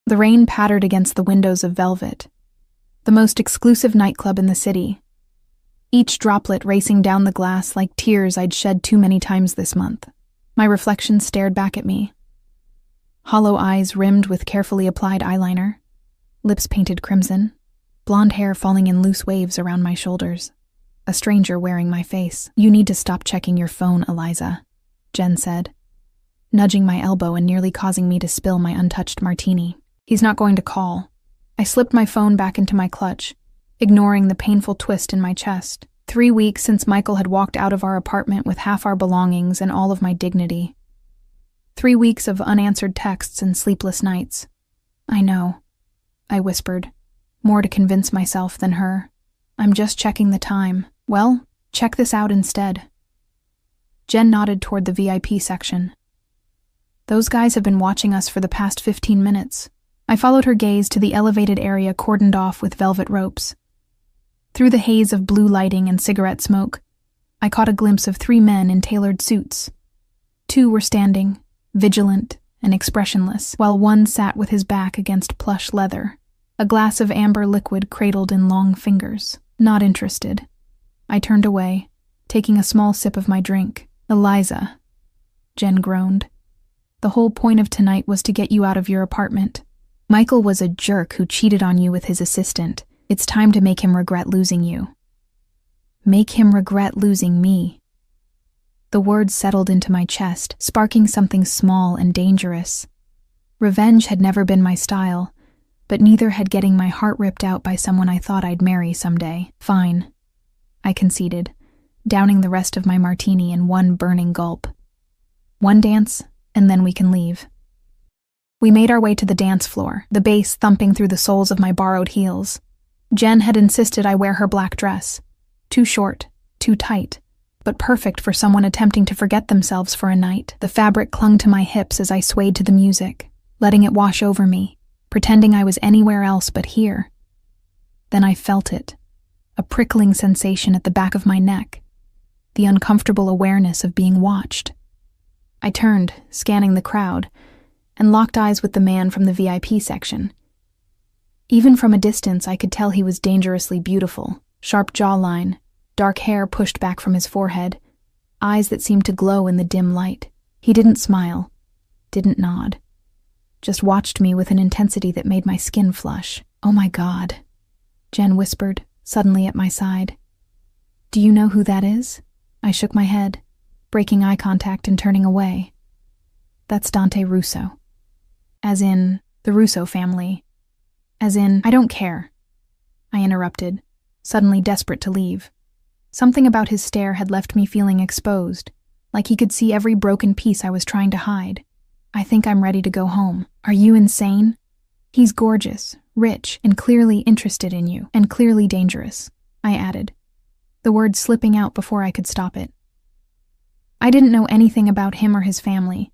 The rain pattered against the windows of Velvet, the most exclusive nightclub in the city, each droplet racing down the glass like tears I'd shed too many times this month. My reflection stared back at me. Hollow eyes rimmed with carefully applied eyeliner, lips painted crimson, blonde hair falling in loose waves around my shoulders. A stranger wearing my face. "You need to stop checking your phone, Eliza," Jen said, nudging my elbow and nearly causing me to spill my untouched martini. "He's not going to call." I slipped my phone back into my clutch, ignoring the painful twist in my chest. 3 weeks since Michael had walked out of our apartment with half our belongings and all of my dignity. 3 weeks of unanswered texts and sleepless nights. "I know," I whispered, more to convince myself than her. "I'm just checking the time." "Well, check this out instead." Jen nodded toward the VIP section. "Those guys have been watching us for the past 15 minutes. I followed her gaze to the elevated area cordoned off with velvet ropes. Through the haze of blue lighting and cigarette smoke, I caught a glimpse of 3 men in tailored suits. 2 were standing, vigilant and expressionless, while one sat with his back against plush leather, a glass of amber liquid cradled in long fingers. Not interested. I turned away, taking a small sip of my drink. "Eliza," Jen groaned. "The whole point of tonight was to get you out of your apartment. Michael was a jerk who cheated on you with his assistant. It's time to make him regret losing you." Make him regret losing me. The words settled into my chest, sparking something small and dangerous. Revenge had never been my style, but neither had getting my heart ripped out by someone I thought I'd marry someday. "Fine," I conceded, downing the rest of my martini in one burning gulp. "One dance, and then we can leave." We made our way to the dance floor, the bass thumping through the soles of my borrowed heels. Jen had insisted I wear her black dress. Too short, too tight, but perfect for someone attempting to forget themselves for a night. The fabric clung to my hips as I swayed to the music, letting it wash over me, pretending I was anywhere else but here. Then I felt it, a prickling sensation at the back of my neck, the uncomfortable awareness of being watched. I turned, scanning the crowd, and locked eyes with the man from the VIP section. Even from a distance, I could tell he was dangerously beautiful, sharp jawline, dark hair pushed back from his forehead, eyes that seemed to glow in the dim light. He didn't smile, didn't nod, just watched me with an intensity that made my skin flush. "Oh my God," Jen whispered, suddenly at my side. "Do you know who that is?" I shook my head, breaking eye contact and turning away. "That's Dante Russo." "As in, the Russo family. As in, I don't care," I interrupted, suddenly desperate to leave. Something about his stare had left me feeling exposed, like he could see every broken piece I was trying to hide. "I think I'm ready to go home." "Are you insane? He's gorgeous, rich, and clearly interested in you, and clearly dangerous," I added, the words slipping out before I could stop it. I didn't know anything about him or his family,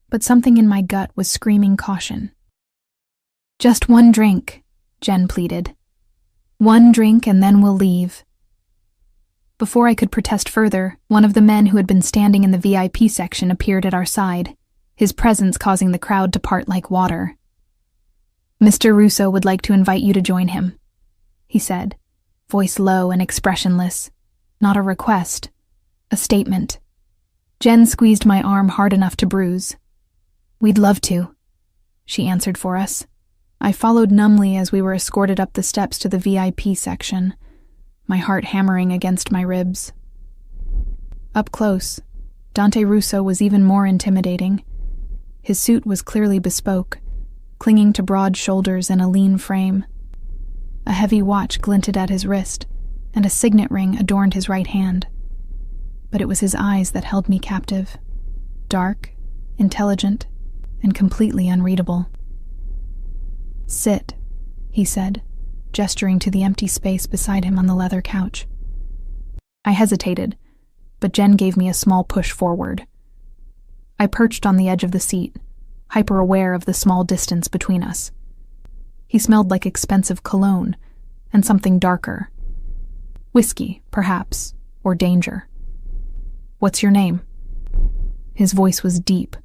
but something in my gut was screaming caution. "Just one drink," Jen pleaded. "One drink and then we'll leave." Before I could protest further, one of the men who had been standing in the VIP section appeared at our side, his presence causing the crowd to part like water. "Mr. Russo would like to invite you to join him," he said, voice low and expressionless. Not a request, a statement. Jen squeezed my arm hard enough to bruise. "We'd love to," she answered for us. I followed numbly as we were escorted up the steps to the VIP section, my heart hammering against my ribs. Up close, Dante Russo was even more intimidating. His suit was clearly bespoke, clinging to broad shoulders and a lean frame. A heavy watch glinted at his wrist, and a signet ring adorned his right hand. But it was his eyes that held me captive, dark, intelligent, and completely unreadable. "Sit," he said, gesturing to the empty space beside him on the leather couch. I hesitated, but Jen gave me a small push forward. I perched on the edge of the seat, hyper-aware of the small distance between us. He smelled like expensive cologne, and something darker. Whiskey, perhaps, or danger. "What's your name?" His voice was deep,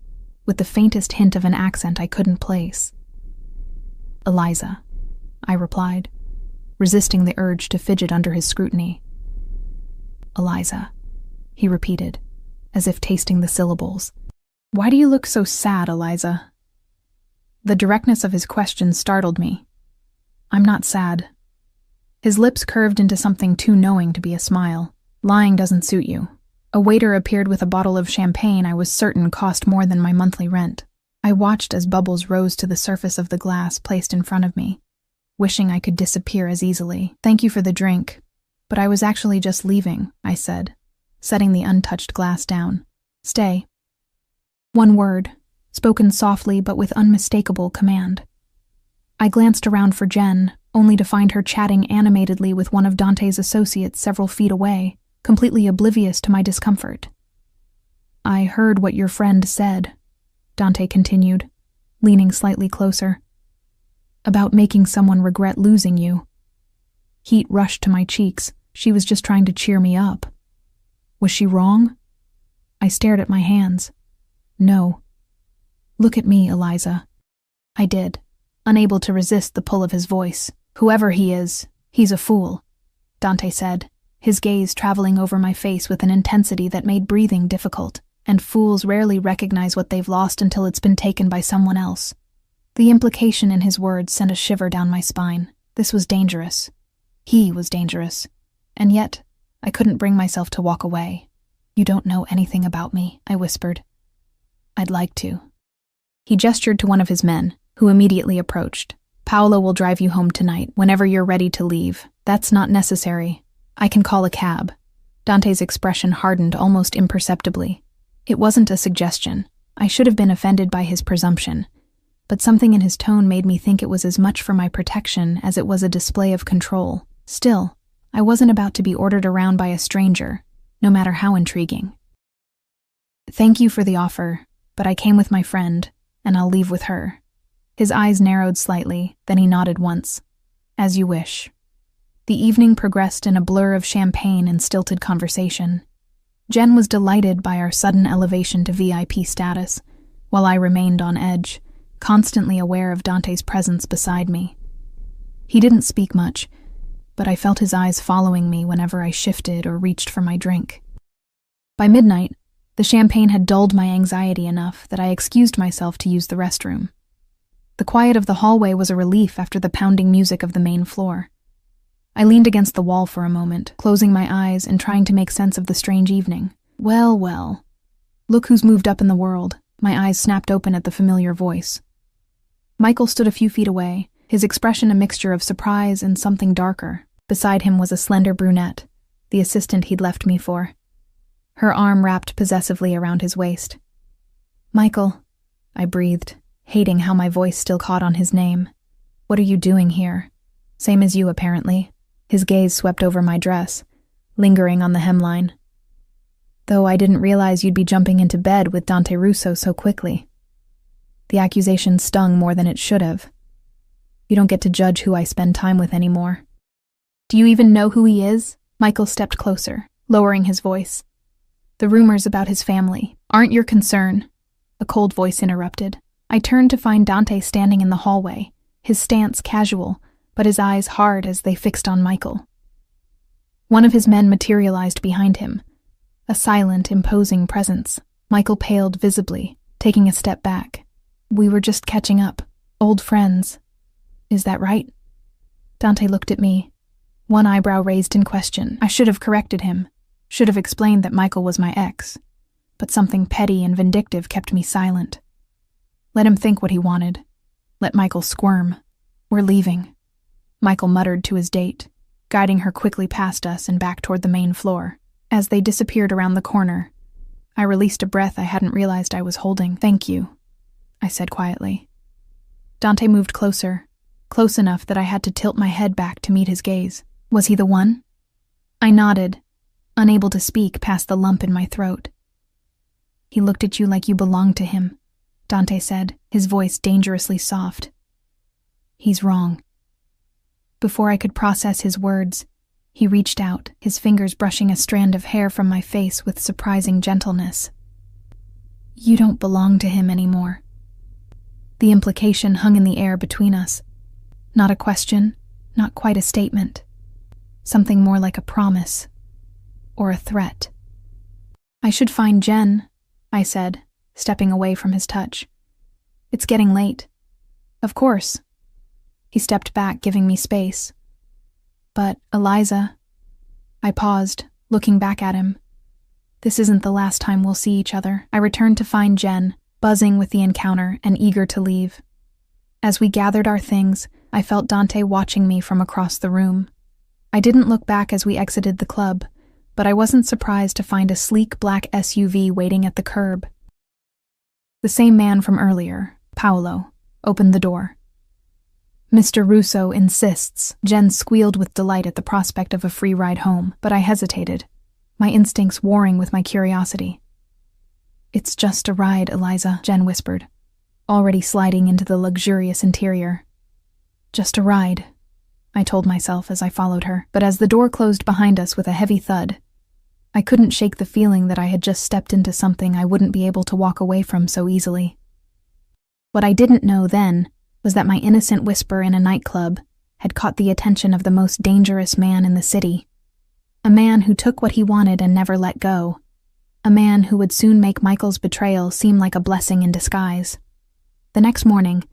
with the faintest hint of an accent I couldn't place. Eliza, I replied, resisting the urge to fidget under his scrutiny. Eliza, he repeated, as if tasting the syllables. Why do you look so sad, Eliza? The directness of his question startled me. I'm not sad. His lips curved into something too knowing to be a smile. Lying doesn't suit you. A waiter appeared with a bottle of champagne I was certain cost more than my monthly rent. I watched as bubbles rose to the surface of the glass placed in front of me, wishing I could disappear as easily. Thank you for the drink, but I was actually just leaving, I said, setting the untouched glass down. Stay. One word, spoken softly but with unmistakable command. I glanced around for Jen, only to find her chatting animatedly with one of Dante's associates several feet away, completely oblivious to my discomfort. I heard what your friend said, Dante continued, leaning slightly closer. About making someone regret losing you. Heat rushed to my cheeks. She was just trying to cheer me up. Was she wrong? I stared at my hands. No. Look at me, Eliza. I did, unable to resist the pull of his voice. Whoever he is, he's a fool, Dante said, his gaze traveling over my face with an intensity that made breathing difficult, and fools rarely recognize what they've lost until it's been taken by someone else. The implication in his words sent a shiver down my spine. This was dangerous. He was dangerous. And yet, I couldn't bring myself to walk away. You don't know anything about me, I whispered. I'd like to. He gestured to one of his men, who immediately approached. Paolo will drive you home tonight, whenever you're ready to leave. That's not necessary. I can call a cab. Dante's expression hardened almost imperceptibly. It wasn't a suggestion. I should have been offended by his presumption, but something in his tone made me think it was as much for my protection as it was a display of control. Still, I wasn't about to be ordered around by a stranger, no matter how intriguing. Thank you for the offer, but I came with my friend, and I'll leave with her. His eyes narrowed slightly, then he nodded once. As you wish. The evening progressed in a blur of champagne and stilted conversation. Jen was delighted by our sudden elevation to VIP status, while I remained on edge, constantly aware of Dante's presence beside me. He didn't speak much, but I felt his eyes following me whenever I shifted or reached for my drink. By midnight, the champagne had dulled my anxiety enough that I excused myself to use the restroom. The quiet of the hallway was a relief after the pounding music of the main floor. I leaned against the wall for a moment, closing my eyes and trying to make sense of the strange evening. Well. Look who's moved up in the world. My eyes snapped open at the familiar voice. Michael stood a few feet away, his expression a mixture of surprise and something darker. Beside him was a slender brunette, the assistant he'd left me for. Her arm wrapped possessively around his waist. Michael, I breathed, hating how my voice still caught on his name. What are you doing here? Same as you, apparently. His gaze swept over my dress, lingering on the hemline. Though I didn't realize you'd be jumping into bed with Dante Russo so quickly. The accusation stung more than it should have. You don't get to judge who I spend time with anymore. Do you even know who he is? Michael stepped closer, lowering his voice. The rumors about his family aren't your concern, a cold voice interrupted. I turned to find Dante standing in the hallway, his stance casual, but his eyes hard as they fixed on Michael. One of his men materialized behind him, a silent, imposing presence. Michael paled visibly, taking a step back. We were just catching up, old friends. Is that right? Dante looked at me, one eyebrow raised in question. I should have corrected him, should have explained that Michael was my ex, but something petty and vindictive kept me silent. Let him think what he wanted. Let Michael squirm. We're leaving. Michael muttered to his date, guiding her quickly past us and back toward the main floor. As they disappeared around the corner, I released a breath I hadn't realized I was holding. Thank you, I said quietly. Dante moved closer, close enough that I had to tilt my head back to meet his gaze. Was he the one? I nodded, unable to speak past the lump in my throat. He looked at you like you belonged to him, Dante said, his voice dangerously soft. He's wrong. Before I could process his words, he reached out, his fingers brushing a strand of hair from my face with surprising gentleness. You don't belong to him anymore. The implication hung in the air between us. Not a question, not quite a statement. Something more like a promise. Or a threat. "I should find Jen," I said, stepping away from his touch. "It's getting late." "Of course." He stepped back, giving me space. "But, Eliza..." I paused, looking back at him. "This isn't the last time we'll see each other." I returned to find Jen, buzzing with the encounter and eager to leave. As we gathered our things, I felt Dante watching me from across the room. I didn't look back as we exited the club, but I wasn't surprised to find a sleek black SUV waiting at the curb. The same man from earlier, Paolo, opened the door. "Mr. Russo insists." Jen squealed with delight at the prospect of a free ride home, but I hesitated, my instincts warring with my curiosity. "It's just a ride, Eliza," Jen whispered, already sliding into the luxurious interior. "Just a ride," I told myself as I followed her, but as the door closed behind us with a heavy thud, I couldn't shake the feeling that I had just stepped into something I wouldn't be able to walk away from so easily. What I didn't know then was that my innocent whisper in a nightclub had caught the attention of the most dangerous man in the city. A man who took what he wanted and never let go. A man who would soon make Michael's betrayal seem like a blessing in disguise. The next morning,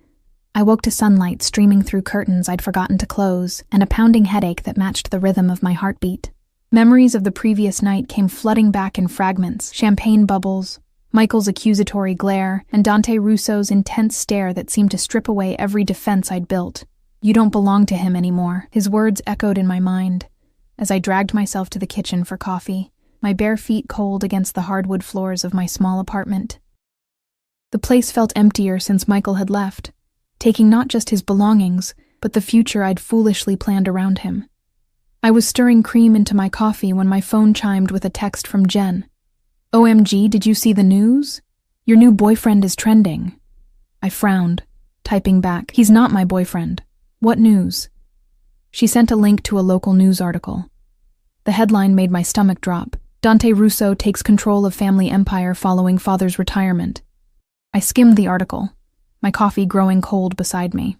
I woke to sunlight streaming through curtains I'd forgotten to close and a pounding headache that matched the rhythm of my heartbeat. Memories of the previous night came flooding back in fragments: champagne bubbles, Michael's accusatory glare, and Dante Russo's intense stare that seemed to strip away every defense I'd built. "You don't belong to him anymore," his words echoed in my mind, as I dragged myself to the kitchen for coffee, my bare feet cold against the hardwood floors of my small apartment. The place felt emptier since Michael had left, taking not just his belongings, but the future I'd foolishly planned around him. I was stirring cream into my coffee when my phone chimed with a text from Jen. "OMG, did you see the news? Your new boyfriend is trending." I frowned, typing back, "He's not my boyfriend. What news?" She sent a link to a local news article. The headline made my stomach drop. "Dante Russo takes control of family empire following father's retirement." I skimmed the article, my coffee growing cold beside me.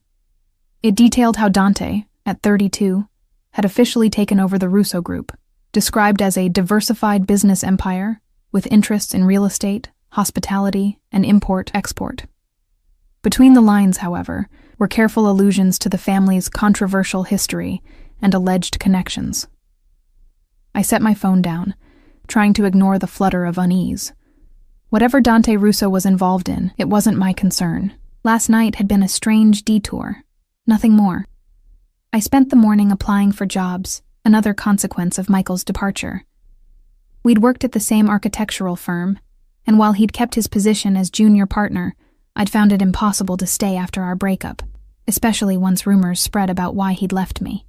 It detailed how Dante, at 32, had officially taken over the Russo Group, described as a diversified business empire with interests in real estate, hospitality, and import-export. Between the lines, however, were careful allusions to the family's controversial history and alleged connections. I set my phone down, trying to ignore the flutter of unease. Whatever Dante Russo was involved in, it wasn't my concern. Last night had been a strange detour, nothing more. I spent the morning applying for jobs, another consequence of Michael's departure. We'd worked at the same architectural firm, and while he'd kept his position as junior partner, I'd found it impossible to stay after our breakup, especially once rumors spread about why he'd left me.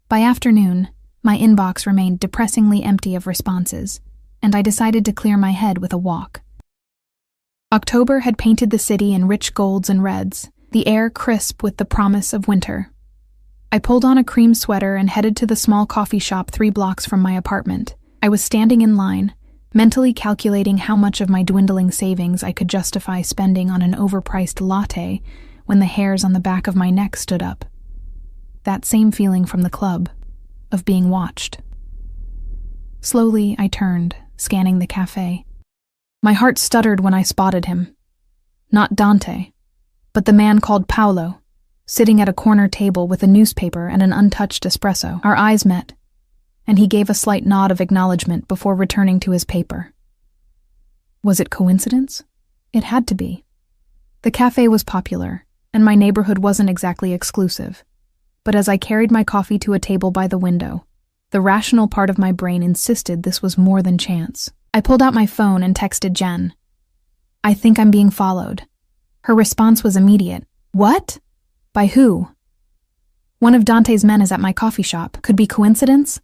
By afternoon, my inbox remained depressingly empty of responses, and I decided to clear my head with a walk. October had painted the city in rich golds and reds, the air crisp with the promise of winter. I pulled on a cream sweater and headed to the small coffee shop 3 blocks from my apartment. I was standing in line, mentally calculating how much of my dwindling savings I could justify spending on an overpriced latte when the hairs on the back of my neck stood up. That same feeling from the club, of being watched. Slowly, I turned, scanning the cafe. My heart stuttered when I spotted him. Not Dante, but the man called Paolo, sitting at a corner table with a newspaper and an untouched espresso. Our eyes met, and he gave a slight nod of acknowledgement before returning to his paper. Was it coincidence? It had to be. The cafe was popular, and my neighborhood wasn't exactly exclusive. But as I carried my coffee to a table by the window, the rational part of my brain insisted this was more than chance. I pulled out my phone and texted Jen. "I think I'm being followed." Her response was immediate. "What? By who?" "One of Dante's men is at my coffee shop. Could be coincidence?"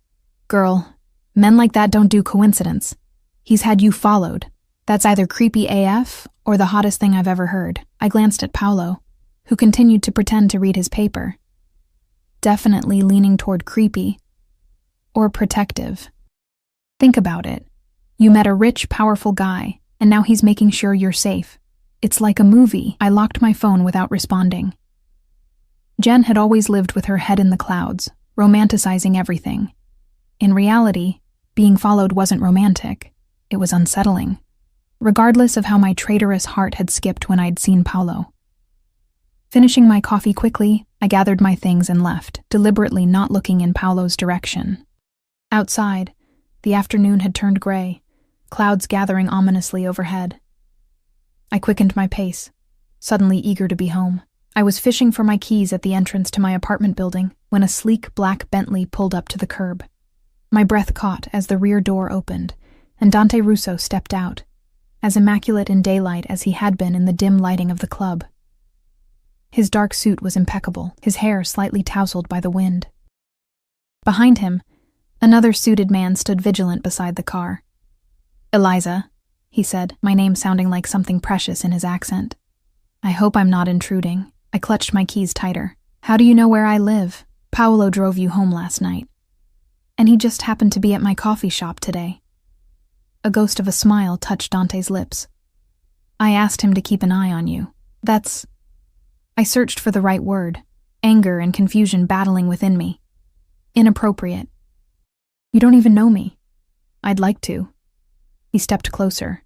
"Girl, men like that don't do coincidence. He's had you followed. That's either creepy AF or the hottest thing I've ever heard." I glanced at Paolo, who continued to pretend to read his paper. Definitely leaning toward creepy. Or protective. Think about it. You met a rich, powerful guy, and now he's making sure you're safe. It's like a movie. I locked my phone without responding. Jen had always lived with her head in the clouds, romanticizing everything. In reality, being followed wasn't romantic. It was unsettling, regardless of how my traitorous heart had skipped when I'd seen Paolo. Finishing my coffee quickly, I gathered my things and left, deliberately not looking in Paolo's direction. Outside, the afternoon had turned gray, clouds gathering ominously overhead. I quickened my pace, suddenly eager to be home. I was fishing for my keys at the entrance to my apartment building when a sleek black Bentley pulled up to the curb. My breath caught as the rear door opened, and Dante Russo stepped out, as immaculate in daylight as he had been in the dim lighting of the club. His dark suit was impeccable, his hair slightly tousled by the wind. Behind him, another suited man stood vigilant beside the car. "Eliza," he said, my name sounding like something precious in his accent. "I hope I'm not intruding." I clutched my keys tighter. "How do you know where I live? Paolo drove you home last night. And he just happened to be at my coffee shop today." A ghost of a smile touched Dante's lips. "I asked him to keep an eye on you. That's—" I searched for the right word, anger and confusion battling within me. "Inappropriate. You don't even know me." "I'd like to." He stepped closer,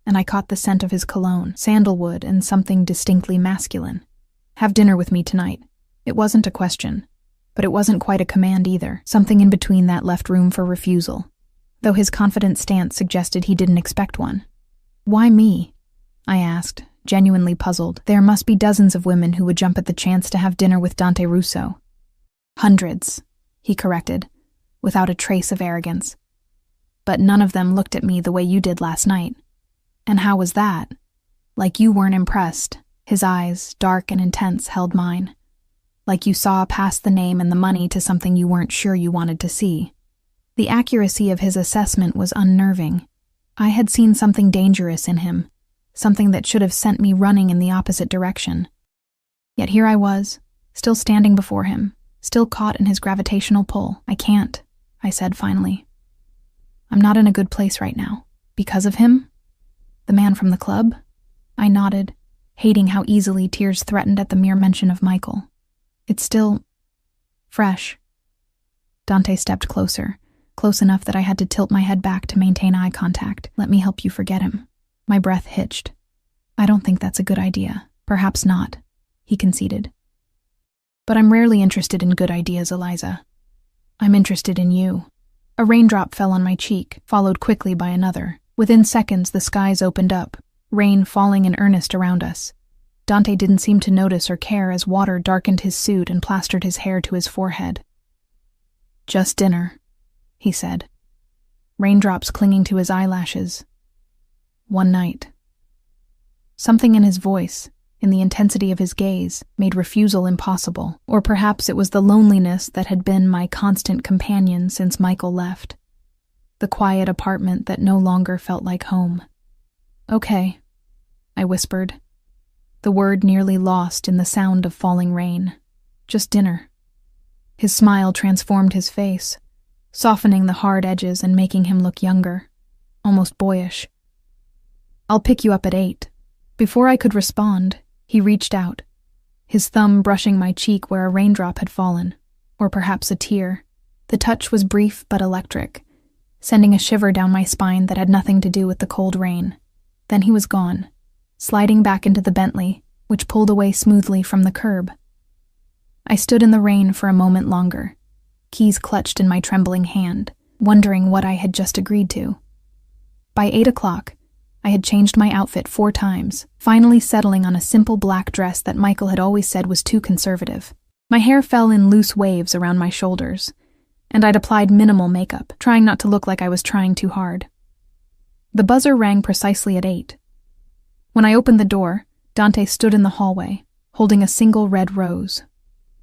and I caught the scent of his cologne, sandalwood, and something distinctly masculine. "Have dinner with me tonight." It wasn't a question, but it wasn't quite a command either. Something in between that left room for refusal, though his confident stance suggested he didn't expect one. "Why me?" I asked, genuinely puzzled. There must be dozens of women who would jump at the chance to have dinner with Dante Russo. "Hundreds," he corrected, without a trace of arrogance. "But none of them looked at me the way you did last night." "And how was that?" "Like you weren't impressed." His eyes, dark and intense, held mine. "Like you saw past the name and the money to something you weren't sure you wanted to see." The accuracy of his assessment was unnerving. I had seen something dangerous in him, something that should have sent me running in the opposite direction. Yet here I was, still standing before him, still caught in his gravitational pull. "I can't," I said finally. "I'm not in a good place right now." "Because of him? The man from the club?" I nodded, hating how easily tears threatened at the mere mention of Michael. "It's still fresh." Dante stepped closer, close enough that I had to tilt my head back to maintain eye contact. "Let me help you forget him." My breath hitched. "I don't think that's a good idea." "Perhaps not," he conceded. "But I'm rarely interested in good ideas, Eliza. I'm interested in you." A raindrop fell on my cheek, followed quickly by another. Within seconds, the skies opened up, rain falling in earnest around us. Dante didn't seem to notice or care as water darkened his suit and plastered his hair to his forehead. "Just dinner," he said, raindrops clinging to his eyelashes. "One night." Something in his voice, in the intensity of his gaze, made refusal impossible, or perhaps it was the loneliness that had been my constant companion since Michael left. The quiet apartment that no longer felt like home. "Okay," I whispered, the word nearly lost in the sound of falling rain. "Just dinner." His smile transformed his face, softening the hard edges and making him look younger, almost boyish. "I'll pick you up at 8. Before I could respond, he reached out, his thumb brushing my cheek where a raindrop had fallen, or perhaps a tear. The touch was brief but electric, sending a shiver down my spine that had nothing to do with the cold rain. Then he was gone, sliding back into the Bentley, which pulled away smoothly from the curb. I stood in the rain for a moment longer, keys clutched in my trembling hand, wondering what I had just agreed to. By 8 o'clock, I had changed my outfit 4 times, finally settling on a simple black dress that Michael had always said was too conservative. My hair fell in loose waves around my shoulders, and I'd applied minimal makeup, trying not to look like I was trying too hard. The buzzer rang precisely at 8. When I opened the door, Dante stood in the hallway, holding a single red rose.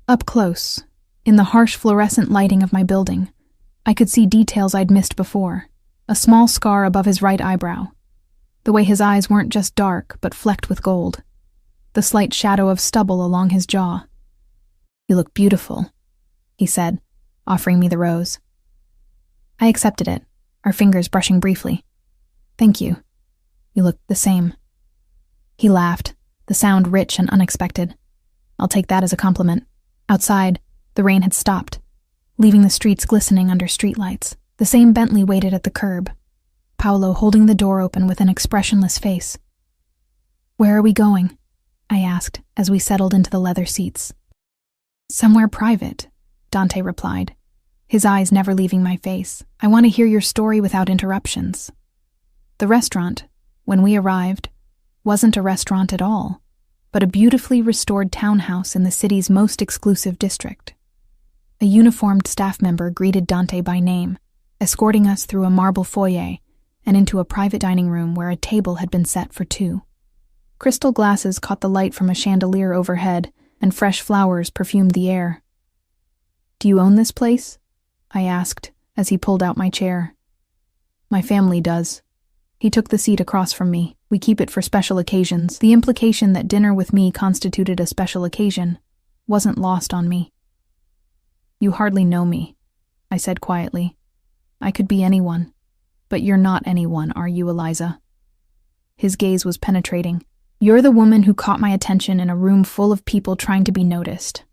Up close, in the harsh fluorescent lighting of my building, I could see details I'd missed before. A small scar above his right eyebrow. The way his eyes weren't just dark, but flecked with gold. The slight shadow of stubble along his jaw. "You look beautiful," he said, offering me the rose. I accepted it, our fingers brushing briefly. "Thank you. You look the same." He laughed, the sound rich and unexpected. "I'll take that as a compliment." Outside, the rain had stopped, leaving the streets glistening under streetlights. The same Bentley waited at the curb, Paolo holding the door open with an expressionless face. "Where are we going?" I asked as we settled into the leather seats. "Somewhere private," Dante replied, his eyes never leaving my face. "I want to hear your story without interruptions." The restaurant, when we arrived, wasn't a restaurant at all, but a beautifully restored townhouse in the city's most exclusive district. A uniformed staff member greeted Dante by name, escorting us through a marble foyer and into a private dining room where a table had been set for two. Crystal glasses caught the light from a chandelier overhead, and fresh flowers perfumed the air. "Do you own this place?" I asked as he pulled out my chair. "My family does." He took the seat across from me. "We keep it for special occasions." The implication that dinner with me constituted a special occasion wasn't lost on me. "You hardly know me," I said quietly. "I could be anyone, but you're not anyone, are you, Eliza?" His gaze was penetrating. "You're the woman who caught my attention in a room full of people trying to be noticed."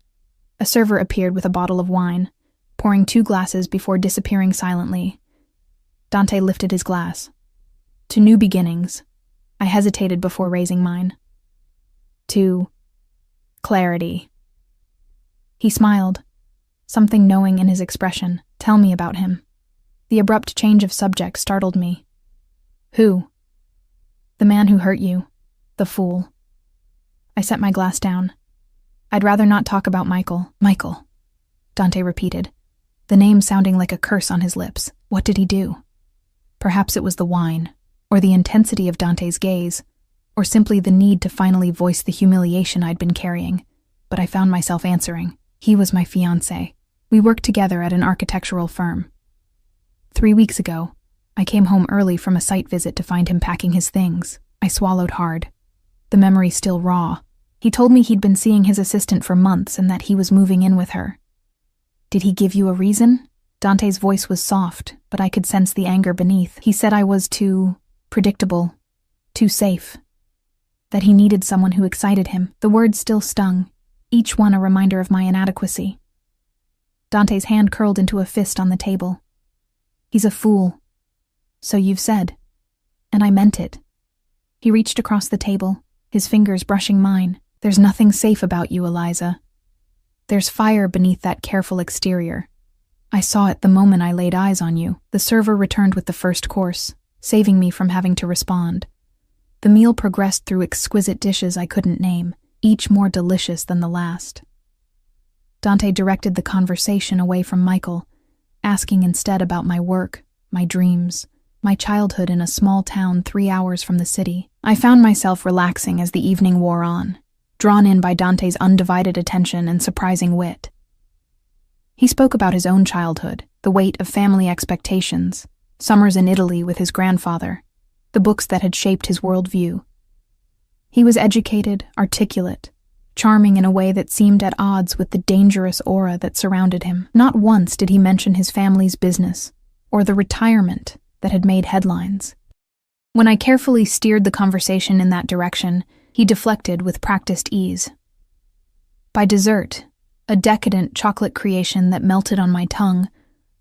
A server appeared with a bottle of wine, pouring 2 glasses before disappearing silently. Dante lifted his glass. "To new beginnings." I hesitated before raising mine. "To clarity." He smiled, something knowing in his expression. "Tell me about him." The abrupt change of subject startled me. "Who?" "The man who hurt you. The fool." I set my glass down. "I'd rather not talk about Michael." "Michael," Dante repeated, the name sounding like a curse on his lips. "What did he do?" Perhaps it was the wine, or the intensity of Dante's gaze, or simply the need to finally voice the humiliation I'd been carrying, but I found myself answering. "He was my fiancé. We worked together at an architectural firm. 3 weeks ago, I came home early from a site visit to find him packing his things." I swallowed hard, the memory still raw. He told me he'd been seeing his assistant for months and that he was moving in with her. "Did he give you a reason?" Dante's voice was soft, but I could sense the anger beneath. "He said I was too predictable, too safe, that he needed someone who excited him." The words still stung, each one a reminder of my inadequacy. Dante's hand curled into a fist on the table. "He's a fool." "So you've said." And I meant it. He reached across the table, his fingers brushing mine. "There's nothing safe about you, Eliza. There's fire beneath that careful exterior. I saw it the moment I laid eyes on you." The server returned with the first course, saving me from having to respond. The meal progressed through exquisite dishes I couldn't name, each more delicious than the last. Dante directed the conversation away from Michael, asking instead about my work, my dreams, my childhood in a small town 3 hours from the city. I found myself relaxing as the evening wore on, drawn in by Dante's undivided attention and surprising wit. He spoke about his own childhood, the weight of family expectations, summers in Italy with his grandfather, the books that had shaped his worldview. He was educated, articulate, charming in a way that seemed at odds with the dangerous aura that surrounded him. Not once did he mention his family's business, or the retirement that had made headlines. When I carefully steered the conversation in that direction, he deflected with practiced ease. By dessert, a decadent chocolate creation that melted on my tongue,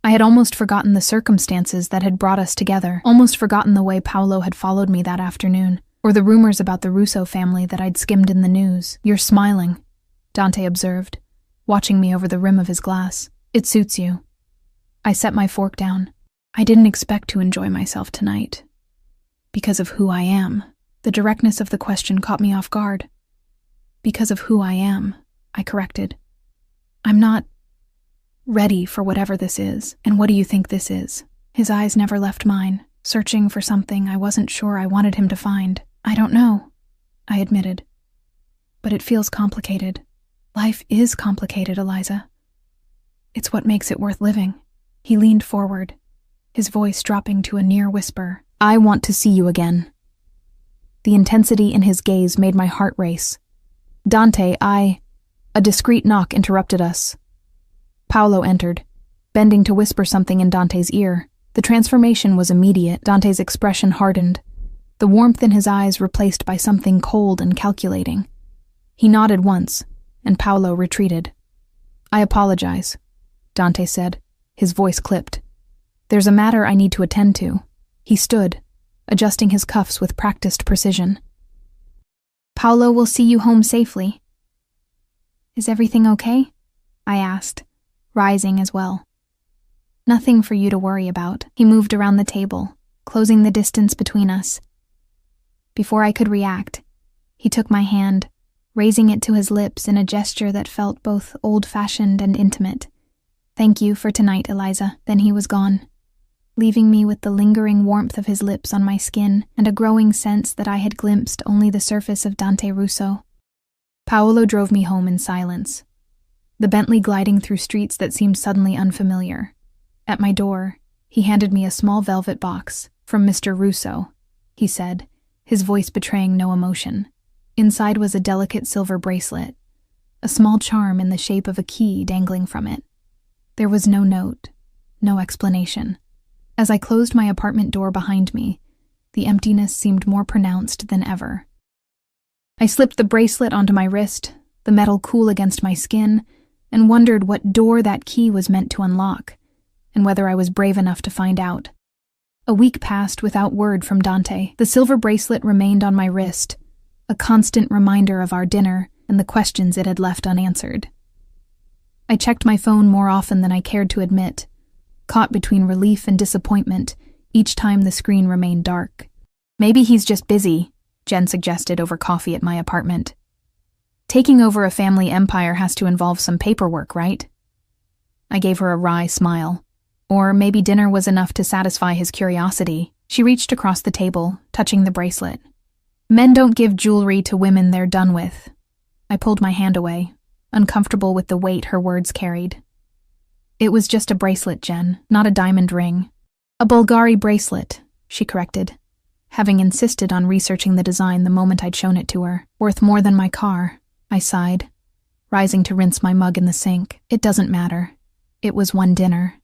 I had almost forgotten the circumstances that had brought us together, almost forgotten the way Paolo had followed me that afternoon, or the rumors about the Russo family that I'd skimmed in the news. "You're smiling," Dante observed, watching me over the rim of his glass. "It suits you." I set my fork down. I didn't expect to enjoy myself tonight. Because of who I am. The directness of the question caught me off guard. "Because of who I am," I corrected. "I'm not ready for whatever this is." "And what do you think this is?" His eyes never left mine, searching for something I wasn't sure I wanted him to find. "I don't know," I admitted. "But it feels complicated." "Life is complicated, Eliza. It's what makes it worth living." He leaned forward, his voice dropping to a near whisper. "I want to see you again." The intensity in his gaze made my heart race. "Dante, A discreet knock interrupted us. Paolo entered, bending to whisper something in Dante's ear. The transformation was immediate. Dante's expression hardened, the warmth in his eyes replaced by something cold and calculating. He nodded once, and Paolo retreated. I apologize, Dante said, his voice clipped. There's a matter I need to attend to. He stood, adjusting his cuffs with practiced precision. Paolo will see you home safely. Is everything okay? I asked, rising as well. Nothing for you to worry about. He moved around the table, closing the distance between us. Before I could react, he took my hand, raising it to his lips in a gesture that felt both old-fashioned and intimate. Thank you for tonight, Eliza. Then he was gone, leaving me with the lingering warmth of his lips on my skin and a growing sense that I had glimpsed only the surface of Dante Russo. Paolo drove me home in silence, the Bentley gliding through streets that seemed suddenly unfamiliar. At my door, he handed me a small velvet box. From Mr. Russo, he said, his voice betraying no emotion. Inside was a delicate silver bracelet, a small charm in the shape of a key dangling from it. There was no note, no explanation. As I closed my apartment door behind me, the emptiness seemed more pronounced than ever. I slipped the bracelet onto my wrist, the metal cool against my skin, and wondered what door that key was meant to unlock, and whether I was brave enough to find out. A week passed without word from Dante. The silver bracelet remained on my wrist, a constant reminder of our dinner and the questions it had left unanswered. I checked my phone more often than I cared to admit, caught between relief and disappointment each time the screen remained dark. Maybe he's just busy, Jen suggested over coffee at my apartment. Taking over a family empire has to involve some paperwork, right? I gave her a wry smile. Or maybe dinner was enough to satisfy his curiosity. She reached across the table, touching the bracelet. Men don't give jewelry to women they're done with. I pulled my hand away, uncomfortable with the weight her words carried. It was just a bracelet, Jen, not a diamond ring. A Bulgari bracelet, she corrected, having insisted on researching the design the moment I'd shown it to her. Worth more than my car, I sighed, rising to rinse my mug in the sink. It doesn't matter. It was one dinner,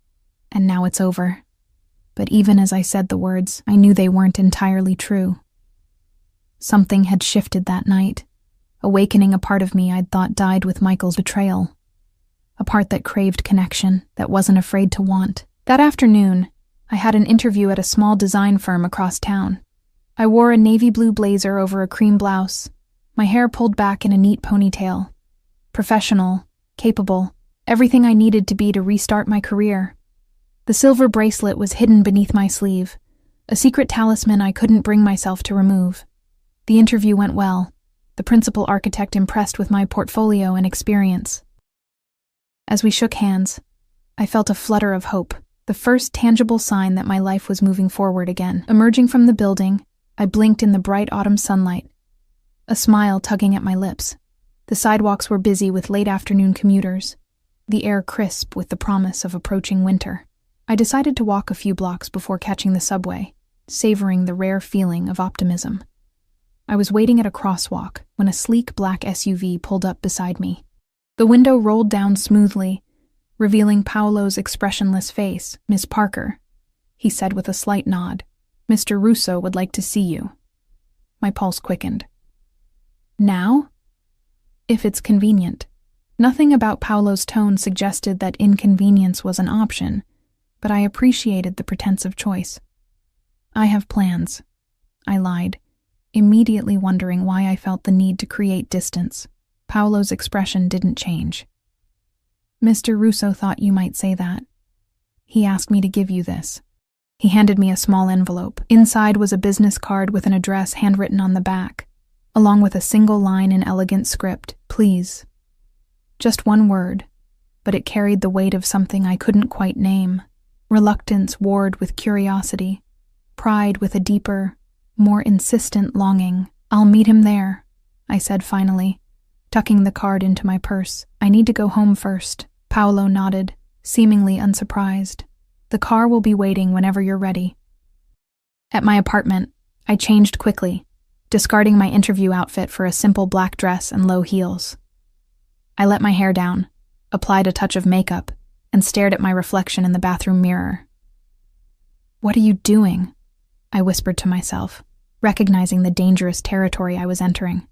and now it's over. But even as I said the words, I knew they weren't entirely true. Something had shifted that night, awakening a part of me I'd thought died with Michael's betrayal. A part that craved connection, that wasn't afraid to want. That afternoon, I had an interview at a small design firm across town. I wore a navy blue blazer over a cream blouse, my hair pulled back in a neat ponytail. Professional, capable, everything I needed to be to restart my career. The silver bracelet was hidden beneath my sleeve, a secret talisman I couldn't bring myself to remove. The interview went well, the principal architect impressed with my portfolio and experience. As we shook hands, I felt a flutter of hope, the first tangible sign that my life was moving forward again. Emerging from the building, I blinked in the bright autumn sunlight, a smile tugging at my lips. The sidewalks were busy with late afternoon commuters, the air crisp with the promise of approaching winter. I decided to walk a few blocks before catching the subway, savoring the rare feeling of optimism. I was waiting at a crosswalk when a sleek black SUV pulled up beside me. The window rolled down smoothly, revealing Paolo's expressionless face. "Miss Parker," he said with a slight nod. "Mr. Russo would like to see you." My pulse quickened. Now? If it's convenient. Nothing about Paolo's tone suggested that inconvenience was an option, but I appreciated the pretense of choice. "I have plans," I lied, immediately wondering why I felt the need to create distance. Paolo's expression didn't change. "Mr. Russo thought you might say that. He asked me to give you this." He handed me a small envelope. Inside was a business card with an address handwritten on the back, along with a single line in elegant script: "Please." Just one word, but it carried the weight of something I couldn't quite name. Reluctance warred with curiosity, pride with a deeper, more insistent longing. "I'll meet him there," I said finally, tucking the card into my purse. "I need to go home first." Paolo nodded, seemingly unsurprised. "The car will be waiting whenever you're ready." At my apartment, I changed quickly, discarding my interview outfit for a simple black dress and low heels. I let my hair down, applied a touch of makeup, and stared at my reflection in the bathroom mirror. "What are you doing?" I whispered to myself, recognizing the dangerous territory I was entering.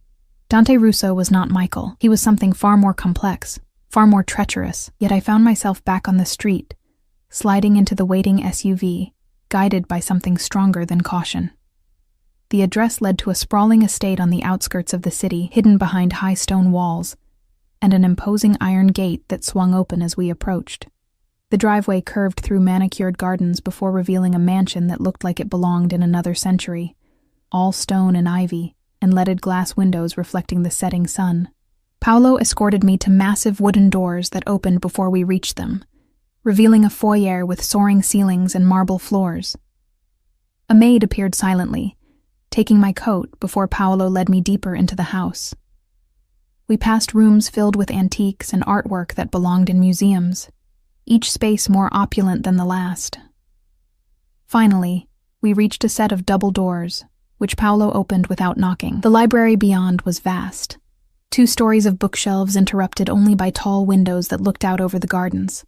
Dante Russo was not Michael. He was something far more complex, far more treacherous, yet I found myself back on the street, sliding into the waiting SUV, guided by something stronger than caution. The address led to a sprawling estate on the outskirts of the city, hidden behind high stone walls, and an imposing iron gate that swung open as we approached. The driveway curved through manicured gardens before revealing a mansion that looked like it belonged in another century, all stone and ivy, and leaded glass windows reflecting the setting sun. Paolo escorted me to massive wooden doors that opened before we reached them, revealing a foyer with soaring ceilings and marble floors. A maid appeared silently, taking my coat before Paolo led me deeper into the house. We passed rooms filled with antiques and artwork that belonged in museums, each space more opulent than the last. Finally, we reached a set of double doors, which Paolo opened without knocking. The library beyond was vast. 2 stories of bookshelves interrupted only by tall windows that looked out over the gardens.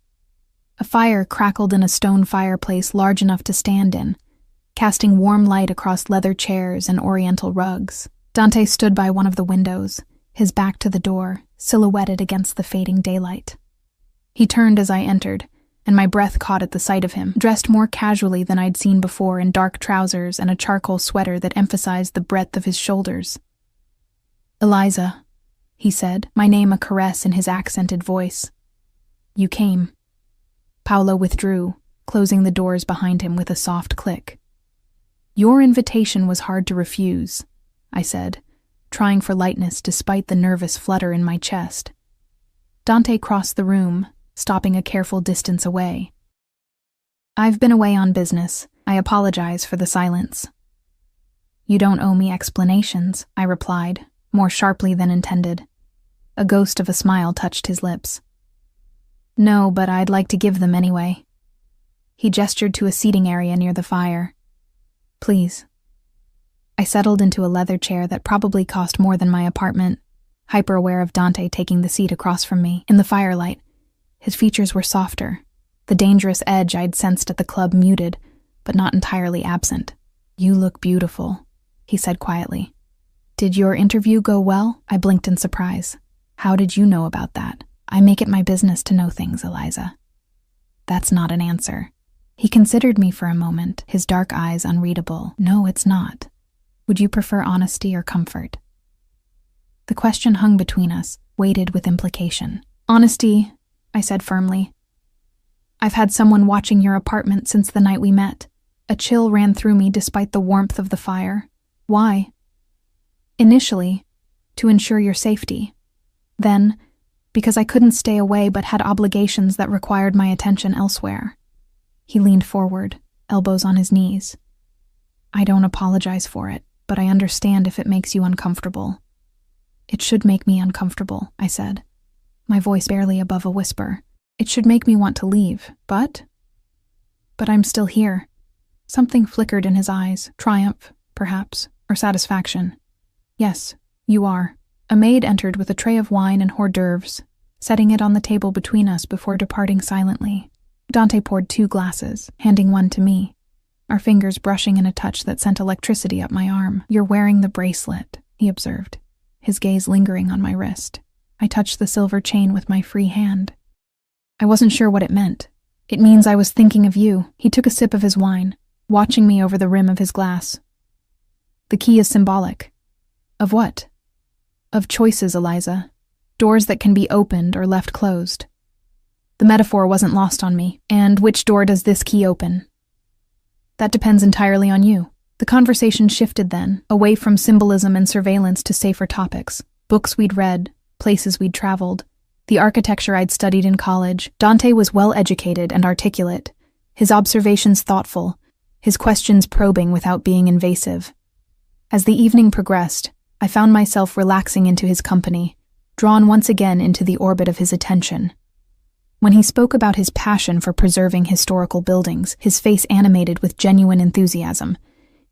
A fire crackled in a stone fireplace large enough to stand in, casting warm light across leather chairs and oriental rugs. Dante stood by one of the windows, his back to the door, silhouetted against the fading daylight. He turned as I entered, and my breath caught at the sight of him, dressed more casually than I'd seen before in dark trousers and a charcoal sweater that emphasized the breadth of his shoulders. "Eliza," he said, my name a caress in his accented voice. "You came." Paolo withdrew, closing the doors behind him with a soft click. "Your invitation was hard to refuse," I said, trying for lightness despite the nervous flutter in my chest. Dante crossed the room, stopping a careful distance away. "I've been away on business. I apologize for the silence." "You don't owe me explanations," I replied, more sharply than intended. A ghost of a smile touched his lips. "No, but I'd like to give them anyway." He gestured to a seating area near the fire. "Please." I settled into a leather chair that probably cost more than my apartment, hyper-aware of Dante taking the seat across from me. In the firelight, his features were softer, the dangerous edge I'd sensed at the club muted, but not entirely absent. "You look beautiful," he said quietly. "Did your interview go well?" I blinked in surprise. "How did you know about that?" "I make it my business to know things, Eliza." "That's not an answer." He considered me for a moment, his dark eyes unreadable. "No, it's not. Would you prefer honesty or comfort?" The question hung between us, weighted with implication. "Honesty," I said firmly. "I've had someone watching your apartment since the night we met. A chill ran through me despite the warmth of the fire. Why?" "Initially, to ensure your safety. Then, because I couldn't stay away but had obligations that required my attention elsewhere." He leaned forward, elbows on his knees. "I don't apologize for it, but I understand if it makes you uncomfortable." "It should make me uncomfortable," I said, my voice barely above a whisper. "It should make me want to leave, but I'm still here." Something flickered in his eyes, triumph, perhaps, or satisfaction. "Yes, you are." A maid entered with a tray of wine and hors d'oeuvres, setting it on the table between us before departing silently. Dante poured 2 glasses, handing one to me, our fingers brushing in a touch that sent electricity up my arm. "You're wearing the bracelet," he observed, his gaze lingering on my wrist. I touched the silver chain with my free hand. I wasn't sure what it meant. "It means I was thinking of you." He took a sip of his wine, watching me over the rim of his glass. "The key is symbolic." "Of what?" "Of choices, Eliza. Doors that can be opened or left closed." The metaphor wasn't lost on me. "And which door does this key open?" "That depends entirely on you." The conversation shifted then, away from symbolism and surveillance to safer topics. Books we'd read, places we'd traveled, the architecture I'd studied in college. Dante was well-educated and articulate, his observations thoughtful, his questions probing without being invasive. As the evening progressed, I found myself relaxing into his company, drawn once again into the orbit of his attention. When he spoke about his passion for preserving historical buildings, his face animated with genuine enthusiasm.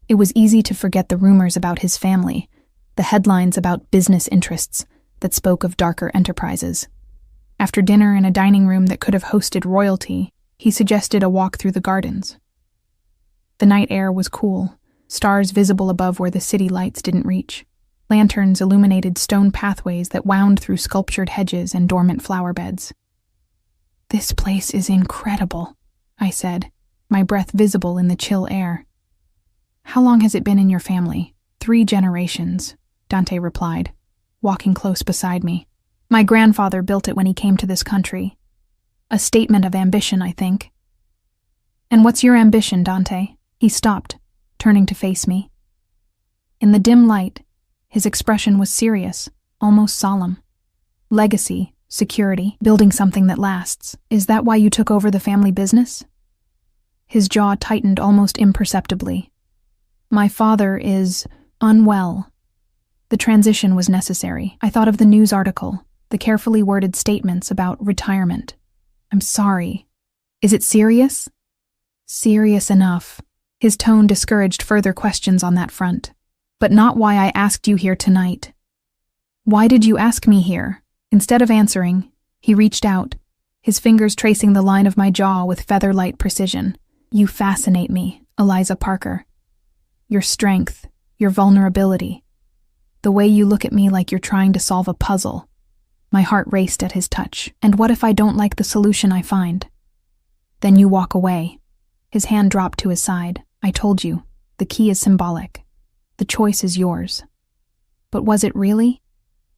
It was easy to forget the rumors about his family, the headlines about business interests that spoke of darker enterprises. After dinner in a dining room that could have hosted royalty, he suggested a walk through the gardens. The night air was cool, stars visible above where the city lights didn't reach. Lanterns illuminated stone pathways that wound through sculptured hedges and dormant flower beds. "This place is incredible," I said, my breath visible in the chill air. "How long has it been in your family?" "3 generations," Dante replied, walking close beside me. "My grandfather built it when he came to this country. A statement of ambition, I think." "And what's your ambition, Dante?" He stopped, turning to face me. In the dim light, his expression was serious, almost solemn. "Legacy, security, building something that lasts. Is that why you took over the family business?" His jaw tightened almost imperceptibly. "My father is unwell." The transition was necessary. I thought of the news article, the carefully worded statements about retirement. "I'm sorry. Is it serious?" "Serious enough." His tone discouraged further questions on that front. "But not why I asked you here tonight." "Why did you ask me here?" Instead of answering, he reached out, his fingers tracing the line of my jaw with feather-light precision. "You fascinate me, Eliza Parker. Your strength, your vulnerability. The way you look at me like you're trying to solve a puzzle." My heart raced at his touch. "And what if I don't like the solution I find?" "Then you walk away." His hand dropped to his side. "I told you, the key is symbolic. The choice is yours." But was it really?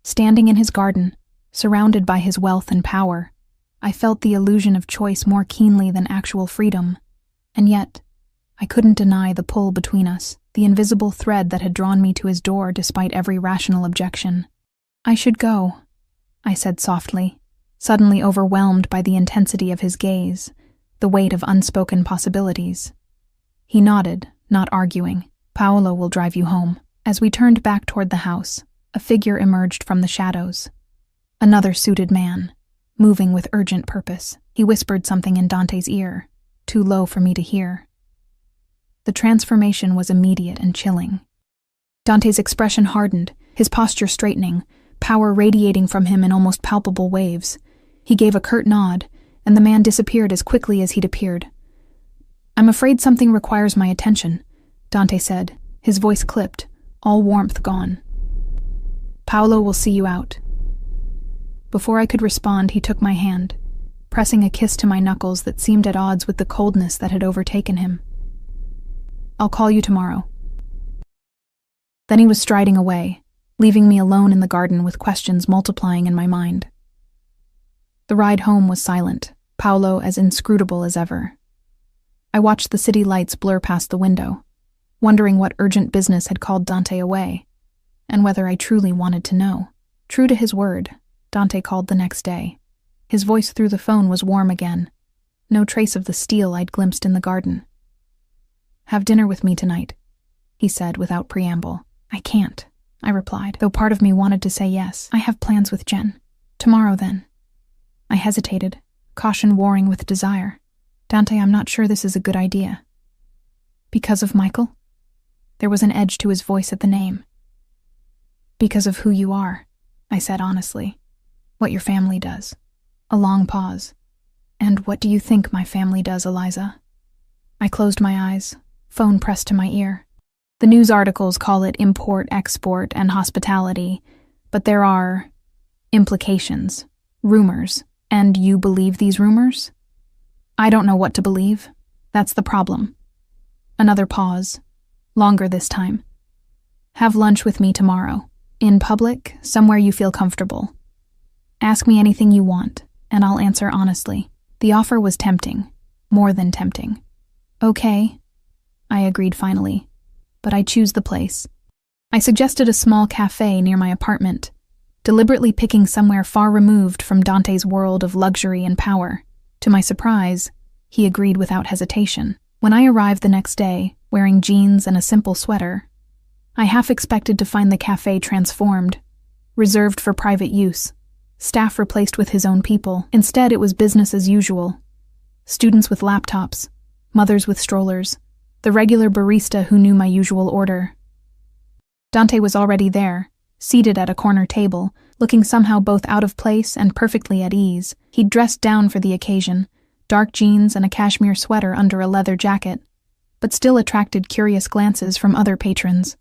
Standing in his garden, surrounded by his wealth and power, I felt the illusion of choice more keenly than actual freedom. And yet, I couldn't deny the pull between us, the invisible thread that had drawn me to his door despite every rational objection. "I should go," I said softly, suddenly overwhelmed by the intensity of his gaze, the weight of unspoken possibilities. He nodded, not arguing. "Paolo will drive you home." As we turned back toward the house, a figure emerged from the shadows. Another suited man, moving with urgent purpose. He whispered something in Dante's ear, too low for me to hear. The transformation was immediate and chilling. Dante's expression hardened, his posture straightening, power radiating from him in almost palpable waves. He gave a curt nod, and the man disappeared as quickly as he'd appeared. "I'm afraid something requires my attention," Dante said, his voice clipped, all warmth gone. "Paolo will see you out." Before I could respond, he took my hand, pressing a kiss to my knuckles that seemed at odds with the coldness that had overtaken him. "I'll call you tomorrow." Then he was striding away, leaving me alone in the garden with questions multiplying in my mind. The ride home was silent, Paolo as inscrutable as ever. I watched the city lights blur past the window, wondering what urgent business had called Dante away, and whether I truly wanted to know. True to his word, Dante called the next day. His voice through the phone was warm again, no trace of the steel I'd glimpsed in the garden. "Have dinner with me tonight," he said without preamble. "I can't," I replied, though part of me wanted to say yes. "I have plans with Jen. Tomorrow, then." I hesitated, caution warring with desire. "Dante, I'm not sure this is a good idea." "Because of Michael?" There was an edge to his voice at the name. "Because of who you are," I said honestly. "What your family does." A long pause. "And what do you think my family does, Eliza?" I closed my eyes, phone pressed to my ear. The news articles call it import, export, and hospitality, but there are implications, rumors, and you believe these rumors? "I don't know what to believe. That's the problem." Another pause, longer this time. "Have lunch with me tomorrow, in public, somewhere you feel comfortable. Ask me anything you want, and I'll answer honestly." The offer was tempting, more than tempting. "Okay," I agreed finally, "but I choose the place." I suggested a small cafe near my apartment, deliberately picking somewhere far removed from Dante's world of luxury and power. To my surprise, he agreed without hesitation. When I arrived the next day, wearing jeans and a simple sweater, I half expected to find the cafe transformed, reserved for private use, staff replaced with his own people. Instead, it was business as usual. Students with laptops, mothers with strollers, the regular barista who knew my usual order. Dante was already there, seated at a corner table, looking somehow both out of place and perfectly at ease. He'd dressed down for the occasion, dark jeans and a cashmere sweater under a leather jacket, but still attracted curious glances from other patrons.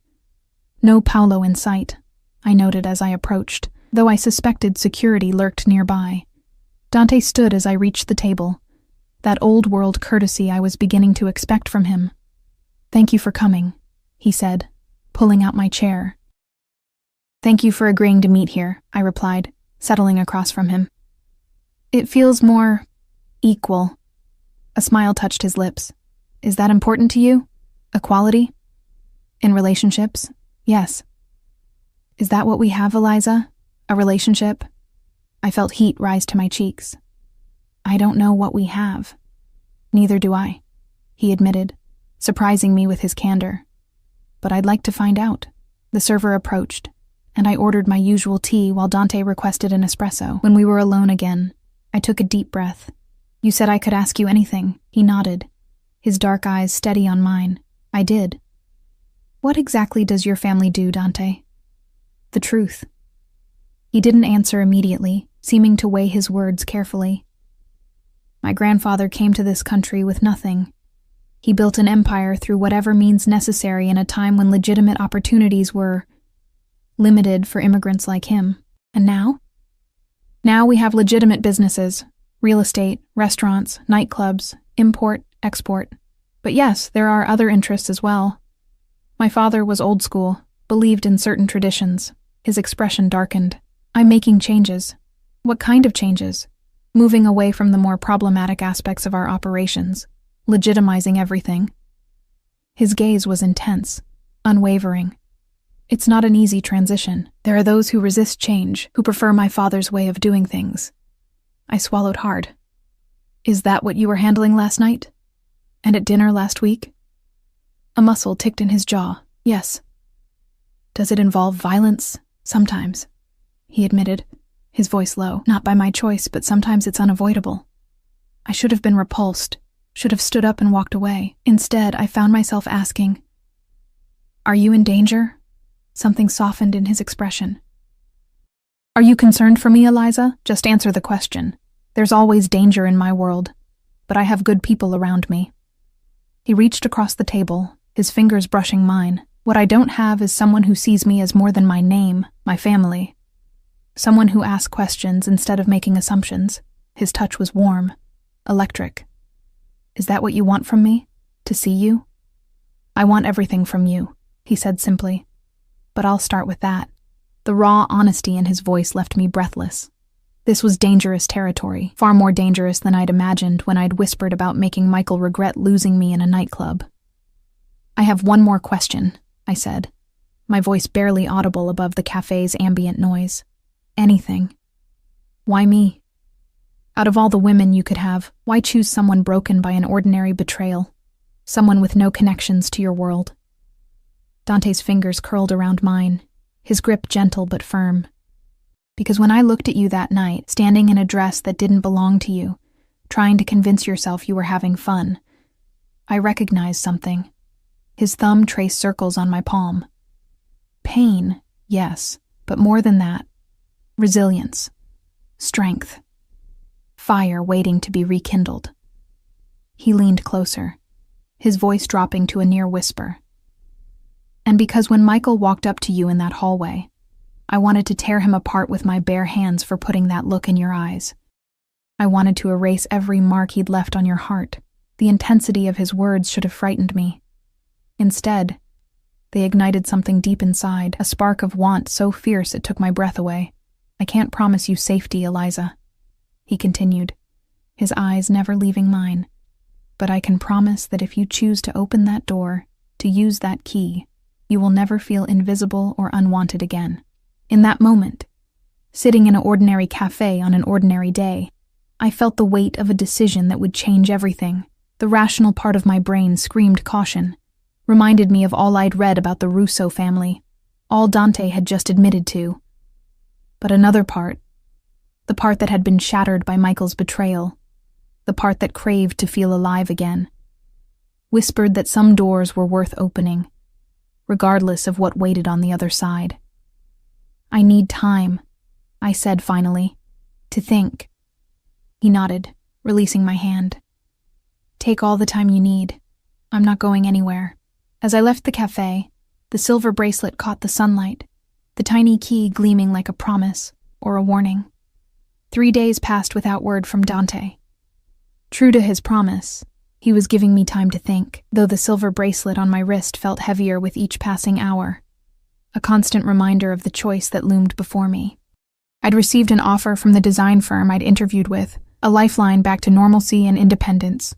No Paolo in sight, I noted as I approached, though I suspected security lurked nearby. Dante stood as I reached the table, that old-world courtesy I was beginning to expect from him. "Thank you for coming," he said, pulling out my chair. "Thank you for agreeing to meet here," I replied, settling across from him. "It feels more equal." A smile touched his lips. "Is that important to you? Equality? In relationships? Yes." "Is that what we have, Eliza? A relationship?" I felt heat rise to my cheeks. "I don't know what we have." "Neither do I," he admitted, surprising me with his candor. "But I'd like to find out." The server approached, and I ordered my usual tea while Dante requested an espresso. When we were alone again, I took a deep breath. "You said I could ask you anything," he nodded, his dark eyes steady on mine. I did. "What exactly does your family do, Dante?" "The truth." He didn't answer immediately, seeming to weigh his words carefully. "My grandfather came to this country with nothing. He built an empire through whatever means necessary in a time when legitimate opportunities were limited for immigrants like him. And now? Now we have legitimate businesses, real estate, restaurants, nightclubs, import, export. But yes, there are other interests as well. My father was old school, believed in certain traditions." His expression darkened. "I'm making changes." "What kind of changes?" "Moving away from the more problematic aspects of our operations, legitimizing everything." His gaze was intense, unwavering. "It's not an easy transition. There are those who resist change, who prefer my father's way of doing things." I swallowed hard. "Is that what you were handling last night? And at dinner last week?" A muscle ticked in his jaw. "Yes." "Does it involve violence?" "Sometimes," he admitted, his voice low. "Not by my choice, but sometimes it's unavoidable." I should have been repulsed, should have stood up and walked away. Instead, I found myself asking, "Are you in danger?" Something softened in his expression. "Are you concerned for me, Eliza? Just answer the question. There's always danger in my world, but I have good people around me." He reached across the table, his fingers brushing mine. "What I don't have is someone who sees me as more than my name, my family. Someone who asks questions instead of making assumptions." His touch was warm, electric. "Is that what you want from me? To see you?" "I want everything from you," he said simply. "But I'll start with that." The raw honesty in his voice left me breathless. This was dangerous territory, far more dangerous than I'd imagined when I'd whispered about making Michael regret losing me in a nightclub. "I have one more question," I said, my voice barely audible above the cafe's ambient noise. "Anything. Why me? Out of all the women you could have, why choose someone broken by an ordinary betrayal? Someone with no connections to your world?" Dante's fingers curled around mine, his grip gentle but firm. "Because when I looked at you that night, standing in a dress that didn't belong to you, trying to convince yourself you were having fun, I recognized something." His thumb traced circles on my palm. "Pain, yes, but more than that. Resilience. Strength. Fire waiting to be rekindled." He leaned closer, his voice dropping to a near whisper. "And because when Michael walked up to you in that hallway, I wanted to tear him apart with my bare hands for putting that look in your eyes. I wanted to erase every mark he'd left on your heart. The intensity of his words should have frightened me. Instead, they ignited something deep inside, a spark of want so fierce it took my breath away. I can't promise you safety, Eliza," he continued, his eyes never leaving mine. "But I can promise that if you choose to open that door, to use that key, you will never feel invisible or unwanted again." In that moment, sitting in an ordinary cafe on an ordinary day, I felt the weight of a decision that would change everything. The rational part of my brain screamed caution, reminded me of all I'd read about the Russo family, all Dante had just admitted to. But another part, the part that had been shattered by Michael's betrayal, the part that craved to feel alive again, whispered that some doors were worth opening, regardless of what waited on the other side. "I need time," I said finally, "to think." He nodded, releasing my hand. "Take all the time you need. I'm not going anywhere." As I left the cafe, the silver bracelet caught the sunlight, the tiny key gleaming like a promise or a warning. 3 days passed without word from Dante. True to his promise, he was giving me time to think, though the silver bracelet on my wrist felt heavier with each passing hour, a constant reminder of the choice that loomed before me. I'd received an offer from the design firm I'd interviewed with, a lifeline back to normalcy and independence.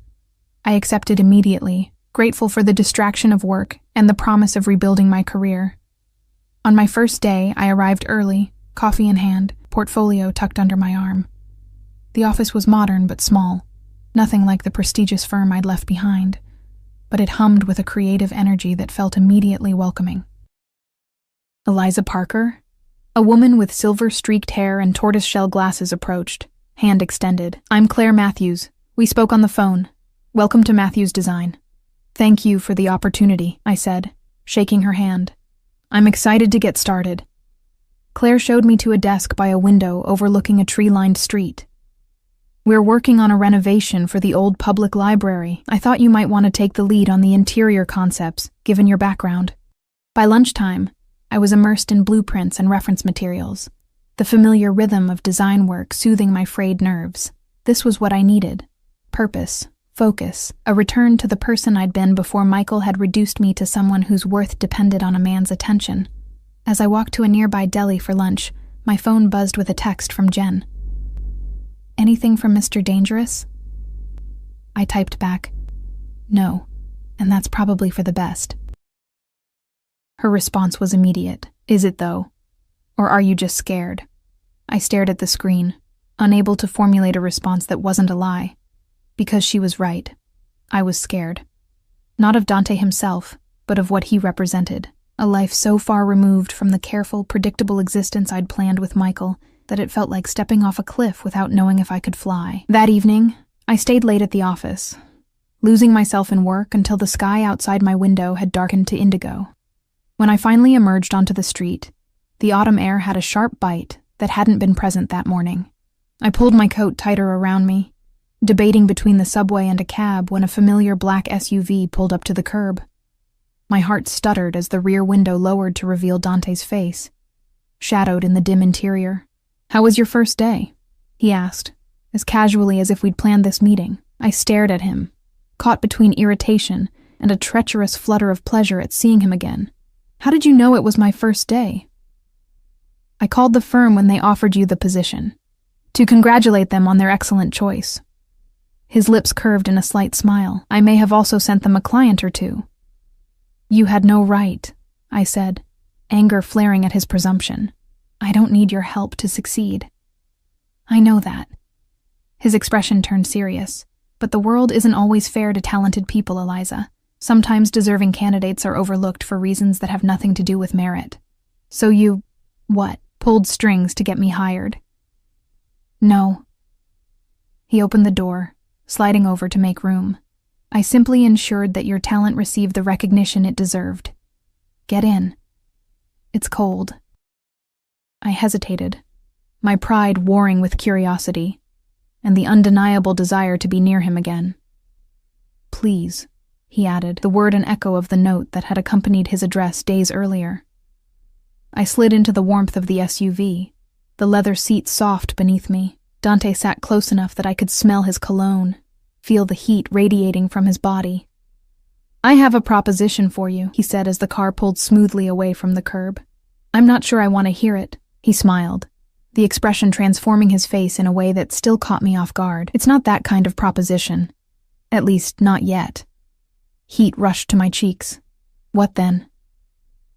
I accepted immediately, grateful for the distraction of work and the promise of rebuilding my career. On my first day, I arrived early, coffee in hand, portfolio tucked under my arm. The office was modern but small, nothing like the prestigious firm I'd left behind, but it hummed with a creative energy that felt immediately welcoming. Eliza Parker? A woman with silver-streaked hair and tortoise-shell glasses approached, hand extended. "I'm Claire Matthews. We spoke on the phone. Welcome to Matthews Design." "Thank you for the opportunity," I said, shaking her hand. "I'm excited to get started." Claire showed me to a desk by a window overlooking a tree-lined street. "We're working on a renovation for the old public library. I thought you might want to take the lead on the interior concepts, given your background." By lunchtime, I was immersed in blueprints and reference materials, the familiar rhythm of design work soothing my frayed nerves. This was what I needed. Purpose, focus, a return to the person I'd been before Michael had reduced me to someone whose worth depended on a man's attention. As I walked to a nearby deli for lunch, my phone buzzed with a text from Jen. "Anything from Mr. Dangerous?" I typed back, "No, and that's probably for the best." Her response was immediate. "Is it though? Or are you just scared?" I stared at the screen, unable to formulate a response that wasn't a lie. Because she was right. I was scared. Not of Dante himself, but of what he represented. A life so far removed from the careful, predictable existence I'd planned with Michael that it felt like stepping off a cliff without knowing if I could fly. That evening, I stayed late at the office, losing myself in work until the sky outside my window had darkened to indigo. When I finally emerged onto the street, the autumn air had a sharp bite that hadn't been present that morning. I pulled my coat tighter around me, debating between the subway and a cab when a familiar black SUV pulled up to the curb. My heart stuttered as the rear window lowered to reveal Dante's face, shadowed in the dim interior. "How was your first day?" he asked, as casually as if we'd planned this meeting. I stared at him, caught between irritation and a treacherous flutter of pleasure at seeing him again. "How did you know it was my first day?" "I called the firm when they offered you the position, to congratulate them on their excellent choice." His lips curved in a slight smile. "I may have also sent them a client or two." "You had no right," I said, anger flaring at his presumption. "I don't need your help to succeed." "I know that." His expression turned serious. "But the world isn't always fair to talented people, Eliza. Sometimes deserving candidates are overlooked for reasons that have nothing to do with merit. So you, pulled strings to get me hired?" "No." He opened the door, sliding over to make room. "I simply ensured that your talent received the recognition it deserved. Get in. It's cold." I hesitated, my pride warring with curiosity, and the undeniable desire to be near him again. "Please," he added, the word an echo of the note that had accompanied his address days earlier. I slid into the warmth of the SUV, the leather seat soft beneath me. Dante sat close enough that I could smell his cologne, feel the heat radiating from his body. "I have a proposition for you," he said as the car pulled smoothly away from the curb. "I'm not sure I want to hear it." He smiled, the expression transforming his face in a way that still caught me off guard. "It's not that kind of proposition. At least, not yet." Heat rushed to my cheeks. "What then?"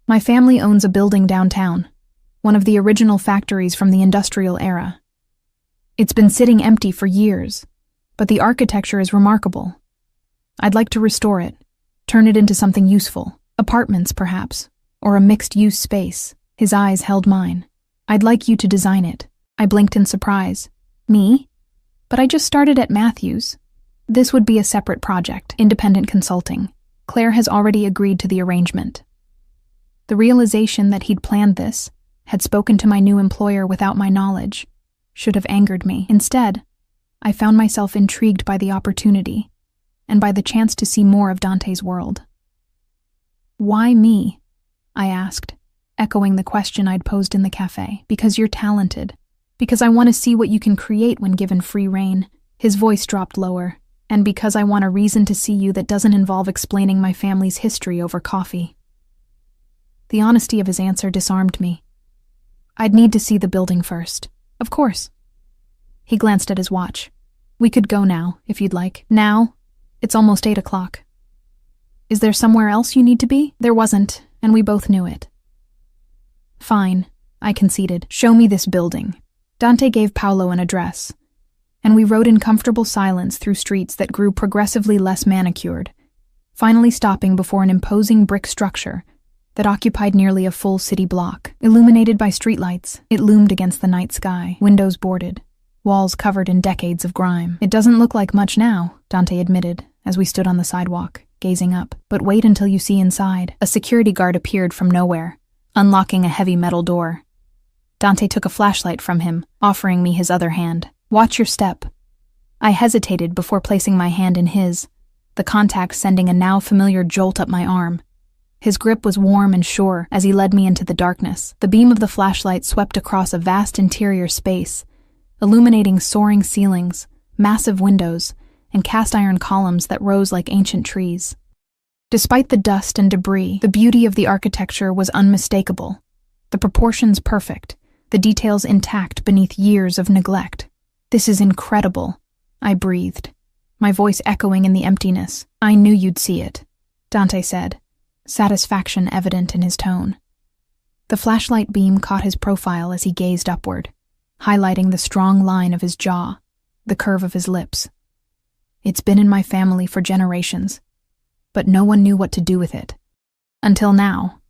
"My family owns a building downtown, one of the original factories from the industrial era. It's been sitting empty for years, but the architecture is remarkable. I'd like to restore it, turn it into something useful, apartments perhaps, or a mixed-use space." His eyes held mine. "I'd like you to design it." I blinked in surprise. "Me? But I just started at Matthews." "This would be a separate project, independent consulting. Claire has already agreed to the arrangement." The realization that he'd planned this, had spoken to my new employer without my knowledge, should have angered me. Instead, I found myself intrigued by the opportunity, and by the chance to see more of Dante's world. "Why me?" I asked, echoing the question I'd posed in the cafe. Because you're talented. Because I want to see what you can create when given free rein. His voice dropped lower. And because I want a reason to see you that doesn't involve explaining my family's history over coffee. The honesty of his answer disarmed me. I'd need to see the building first. Of course. He glanced at his watch. We could go now, if you'd like. Now? It's almost 8 o'clock. Is there somewhere else you need to be? There wasn't, and we both knew it. Fine, I conceded. Show me this building. Dante gave Paolo an address, and we rode in comfortable silence through streets that grew progressively less manicured, finally stopping before an imposing brick structure that occupied nearly a full city block. Illuminated by streetlights, it loomed against the night sky, windows boarded, walls covered in decades of grime. It doesn't look like much now, Dante admitted, as we stood on the sidewalk, gazing up. But wait until you see inside. A security guard appeared from nowhere, unlocking a heavy metal door. Dante took a flashlight from him, offering me his other hand. Watch your step. I hesitated before placing my hand in his, the contact sending a now familiar jolt up my arm. His grip was warm and sure as he led me into the darkness. The beam of the flashlight swept across a vast interior space, illuminating soaring ceilings, massive windows, and cast-iron columns that rose like ancient trees. Despite the dust and debris, the beauty of the architecture was unmistakable. The proportions perfect, the details intact beneath years of neglect. This is incredible, I breathed, my voice echoing in the emptiness. I knew you'd see it, Dante said, satisfaction evident in his tone. The flashlight beam caught his profile as he gazed upward, highlighting the strong line of his jaw, the curve of his lips. It's been in my family for generations, but no one knew what to do with it. Until now.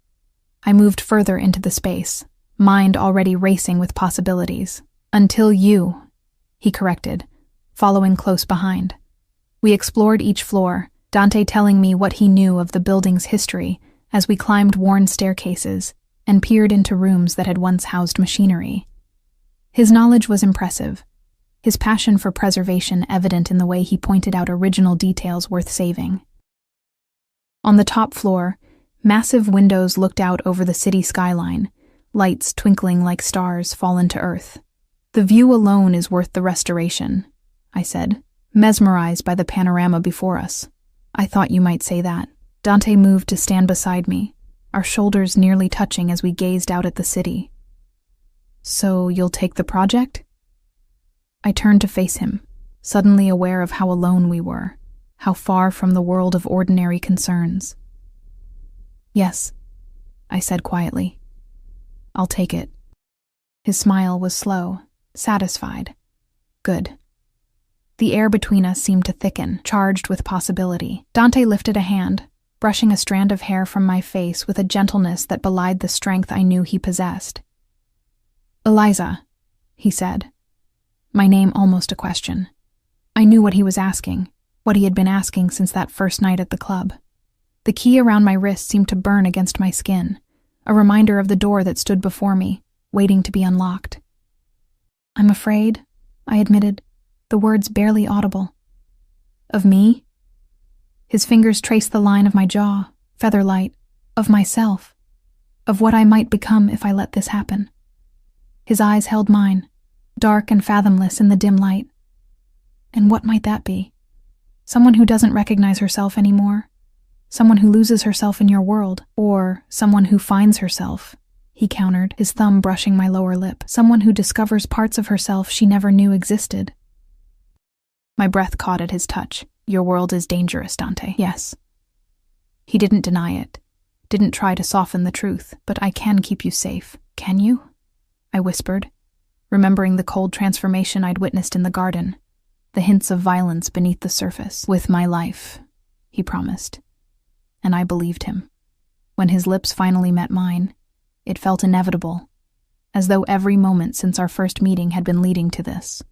I moved further into the space, mind already racing with possibilities. Until you, he corrected, following close behind. We explored each floor, Dante telling me what he knew of the building's history as we climbed worn staircases and peered into rooms that had once housed machinery. His knowledge was impressive, his passion for preservation evident in the way he pointed out original details worth saving. On the top floor, massive windows looked out over the city skyline, lights twinkling like stars fallen to earth. The view alone is worth the restoration, I said, mesmerized by the panorama before us. I thought you might say that. Dante moved to stand beside me, our shoulders nearly touching as we gazed out at the city. So you'll take the project? I turned to face him, suddenly aware of how alone we were, how far from the world of ordinary concerns. Yes, I said quietly. I'll take it. His smile was slow, satisfied. Good. The air between us seemed to thicken, charged with possibility. Dante lifted a hand, brushing a strand of hair from my face with a gentleness that belied the strength I knew he possessed. Eliza, he said, my name almost a question. I knew what he was asking, what he had been asking since that first night at the club. The key around my wrist seemed to burn against my skin, a reminder of the door that stood before me, waiting to be unlocked. I'm afraid, I admitted, the words barely audible. Of me? His fingers traced the line of my jaw, featherlight, of myself, of what I might become if I let this happen. His eyes held mine, dark and fathomless in the dim light. And what might that be? Someone who doesn't recognize herself anymore? Someone who loses herself in your world? Or someone who finds herself? He countered, his thumb brushing my lower lip. Someone who discovers parts of herself she never knew existed. My breath caught at his touch. Your world is dangerous, Dante. Yes. He didn't deny it, didn't try to soften the truth. But I can keep you safe. Can you? I whispered, remembering the cold transformation I'd witnessed in the garden, the hints of violence beneath the surface. With my life, he promised. And I believed him. When his lips finally met mine, it felt inevitable, as though every moment since our first meeting had been leading to this.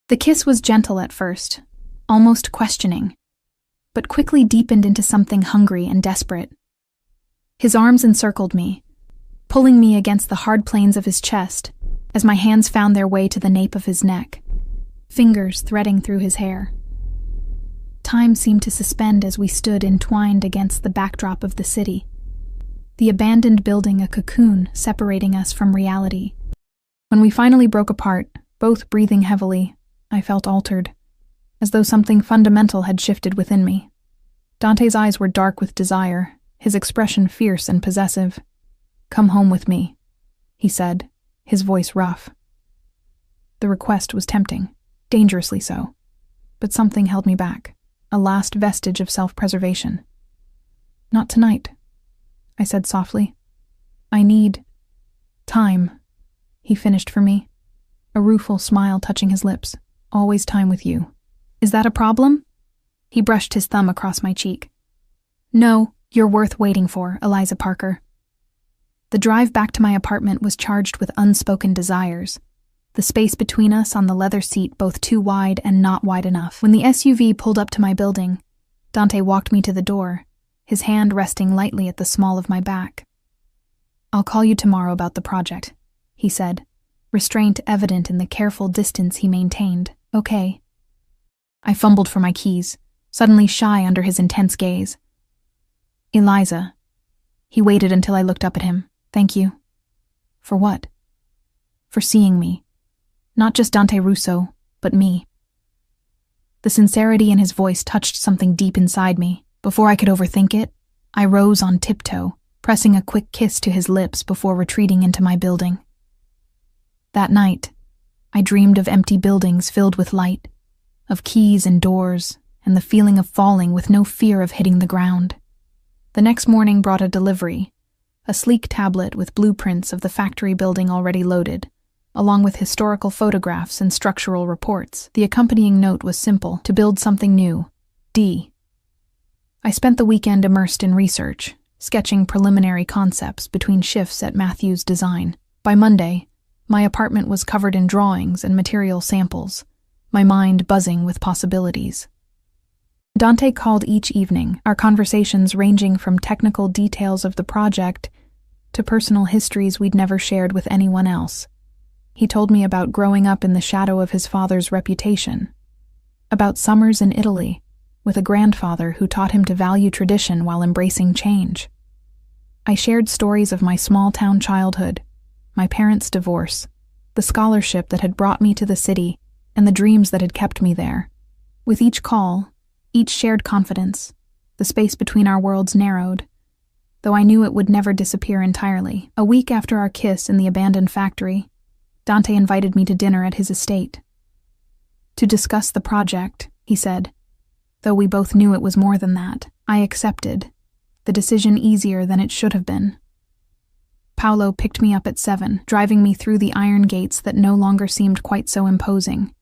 The kiss was gentle at first, almost questioning, but quickly deepened into something hungry and desperate. His arms encircled me, pulling me against the hard planes of his chest as my hands found their way to the nape of his neck, fingers threading through his hair. Time seemed to suspend as we stood entwined against the backdrop of the city. the abandoned building a cocoon separating us from reality. When we finally broke apart, both breathing heavily, I felt altered, as though something fundamental had shifted within me. Dante's eyes were dark with desire, his expression fierce and possessive. "Come home with me," he said, his voice rough. The request was tempting, dangerously so, but something held me back, a last vestige of self-preservation. "Not tonight," I said softly. "I need time," he finished for me, a rueful smile touching his lips. "Always time with you. Is that a problem?" He brushed his thumb across my cheek. "No, you're worth waiting for, Eliza Parker." The drive back to my apartment was charged with unspoken desires, the space between us on the leather seat both too wide and not wide enough. When the SUV pulled up to my building, Dante walked me to the door, his hand resting lightly at the small of my back. "I'll call you tomorrow about the project," he said, restraint evident in the careful distance he maintained. "Okay." I fumbled for my keys, suddenly shy under his intense gaze. "Eliza." He waited until I looked up at him. "Thank you." "For what?" "For seeing me. Not just Dante Russo, but me." The sincerity in his voice touched something deep inside me. Before I could overthink it, I rose on tiptoe, pressing a quick kiss to his lips before retreating into my building. That night, I dreamed of empty buildings filled with light, of keys and doors, and the feeling of falling with no fear of hitting the ground. The next morning brought a delivery, a sleek tablet with blueprints of the factory building already loaded, along with historical photographs and structural reports. The accompanying note was simple: to build something new, D. I spent the weekend immersed in research, sketching preliminary concepts between shifts at Matthew's design. By Monday, my apartment was covered in drawings and material samples, my mind buzzing with possibilities. Dante called each evening, our conversations ranging from technical details of the project to personal histories we'd never shared with anyone else. He told me about growing up in the shadow of his father's reputation, about summers in Italy, with a grandfather who taught him to value tradition while embracing change. I shared stories of my small-town childhood, my parents' divorce, the scholarship that had brought me to the city, and the dreams that had kept me there. With each call, each shared confidence, the space between our worlds narrowed, though I knew it would never disappear entirely. A week after our kiss in the abandoned factory, Dante invited me to dinner at his estate. To discuss the project, he said. Though we both knew it was more than that, I accepted, the decision easier than it should have been. Paolo picked me up at 7, driving me through the iron gates that no longer seemed quite so imposing.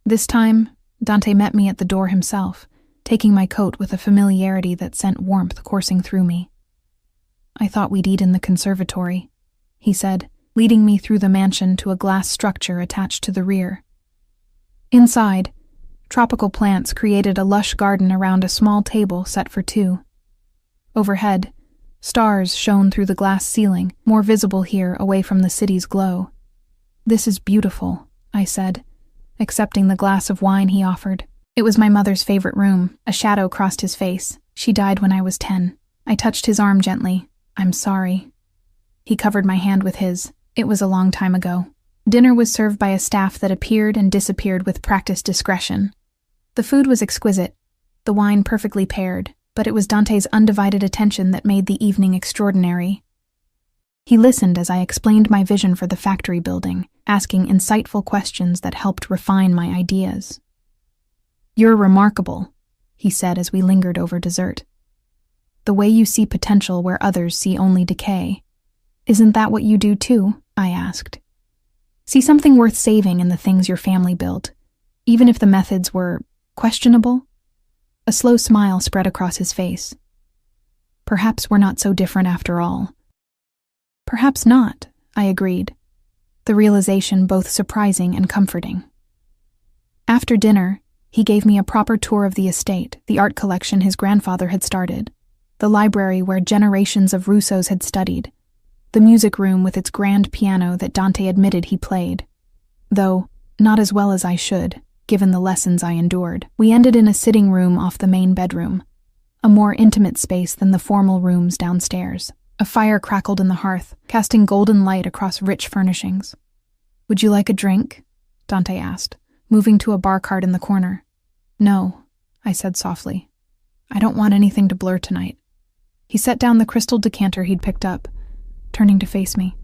This time, Dante met me at the door himself, taking my coat with a familiarity that sent warmth coursing through me. "I thought we'd eat in the conservatory," he said, leading me through the mansion to a glass structure attached to the rear. Inside, tropical plants created a lush garden around a small table set for 2. Overhead, stars shone through the glass ceiling, more visible here away from the city's glow. "This is beautiful," I said, accepting the glass of wine he offered. It was my mother's favorite room. A shadow crossed his face. She died when I was 10. I touched his arm gently. "I'm sorry." He covered my hand with his. It was a long time ago. Dinner was served by a staff that appeared and disappeared with practiced discretion. The food was exquisite, the wine perfectly paired, but it was Dante's undivided attention that made the evening extraordinary. He listened as I explained my vision for the factory building, asking insightful questions that helped refine my ideas. "You're remarkable," he said as we lingered over dessert. "The way you see potential where others see only decay. Isn't that what you do too?" I asked. "See something worth saving in the things your family built, even if the methods were questionable?" A slow smile spread across his face. "Perhaps we're not so different after all." "Perhaps not," I agreed, the realization both surprising and comforting. After dinner, he gave me a proper tour of the estate, the art collection his grandfather had started, the library where generations of Russos had studied, the music room with its grand piano that Dante admitted he played, though not as well as I should, given the lessons I endured. We ended in a sitting room off the main bedroom, a more intimate space than the formal rooms downstairs. A fire crackled in the hearth, casting golden light across rich furnishings. "Would you like a drink?" Dante asked, moving to a bar cart in the corner. "No," I said softly. "I don't want anything to blur tonight." He set down the crystal decanter he'd picked up, turning to face me.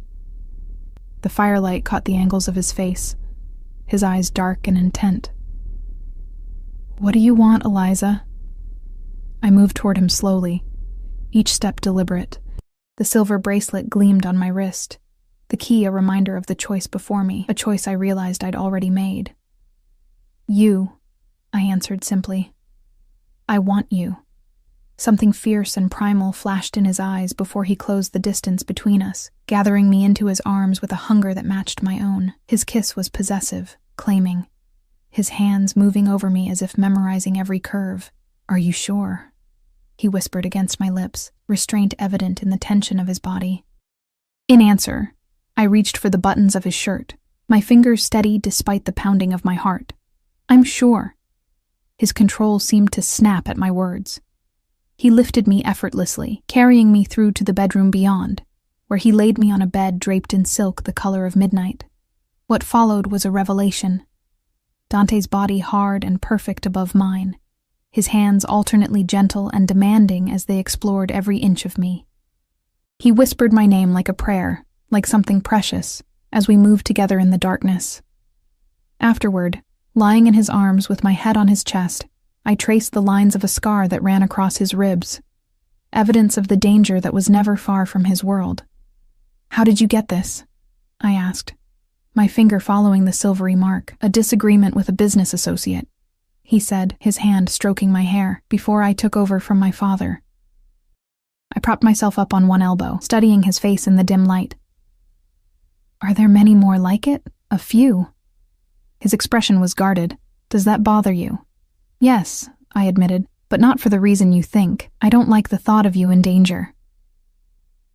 The firelight caught the angles of his face, his eyes dark and intent. "What do you want, Eliza?" I moved toward him slowly, each step deliberate. The silver bracelet gleamed on my wrist, the key a reminder of the choice before me, a choice I realized I'd already made. "You," I answered simply. "I want you." Something fierce and primal flashed in his eyes before he closed the distance between us, gathering me into his arms with a hunger that matched my own. His kiss was possessive, claiming, his hands moving over me as if memorizing every curve. "Are you sure?" he whispered against my lips, restraint evident in the tension of his body. In answer, I reached for the buttons of his shirt, my fingers steady despite the pounding of my heart. "I'm sure." His control seemed to snap at my words. He lifted me effortlessly, carrying me through to the bedroom beyond, where he laid me on a bed draped in silk the color of midnight. What followed was a revelation. Dante's body hard and perfect above mine, his hands alternately gentle and demanding as they explored every inch of me. He whispered my name like a prayer, like something precious, as we moved together in the darkness. Afterward, lying in his arms with my head on his chest, I traced the lines of a scar that ran across his ribs, evidence of the danger that was never far from his world. "How did you get this?" I asked, my finger following the silvery mark. "A disagreement with a business associate," he said, his hand stroking my hair, "before I took over from my father." I propped myself up on one elbow, studying his face in the dim light. "Are there many more like it?" "A few." His expression was guarded. "Does that bother you?" "Yes," I admitted, "but not for the reason you think. I don't like the thought of you in danger."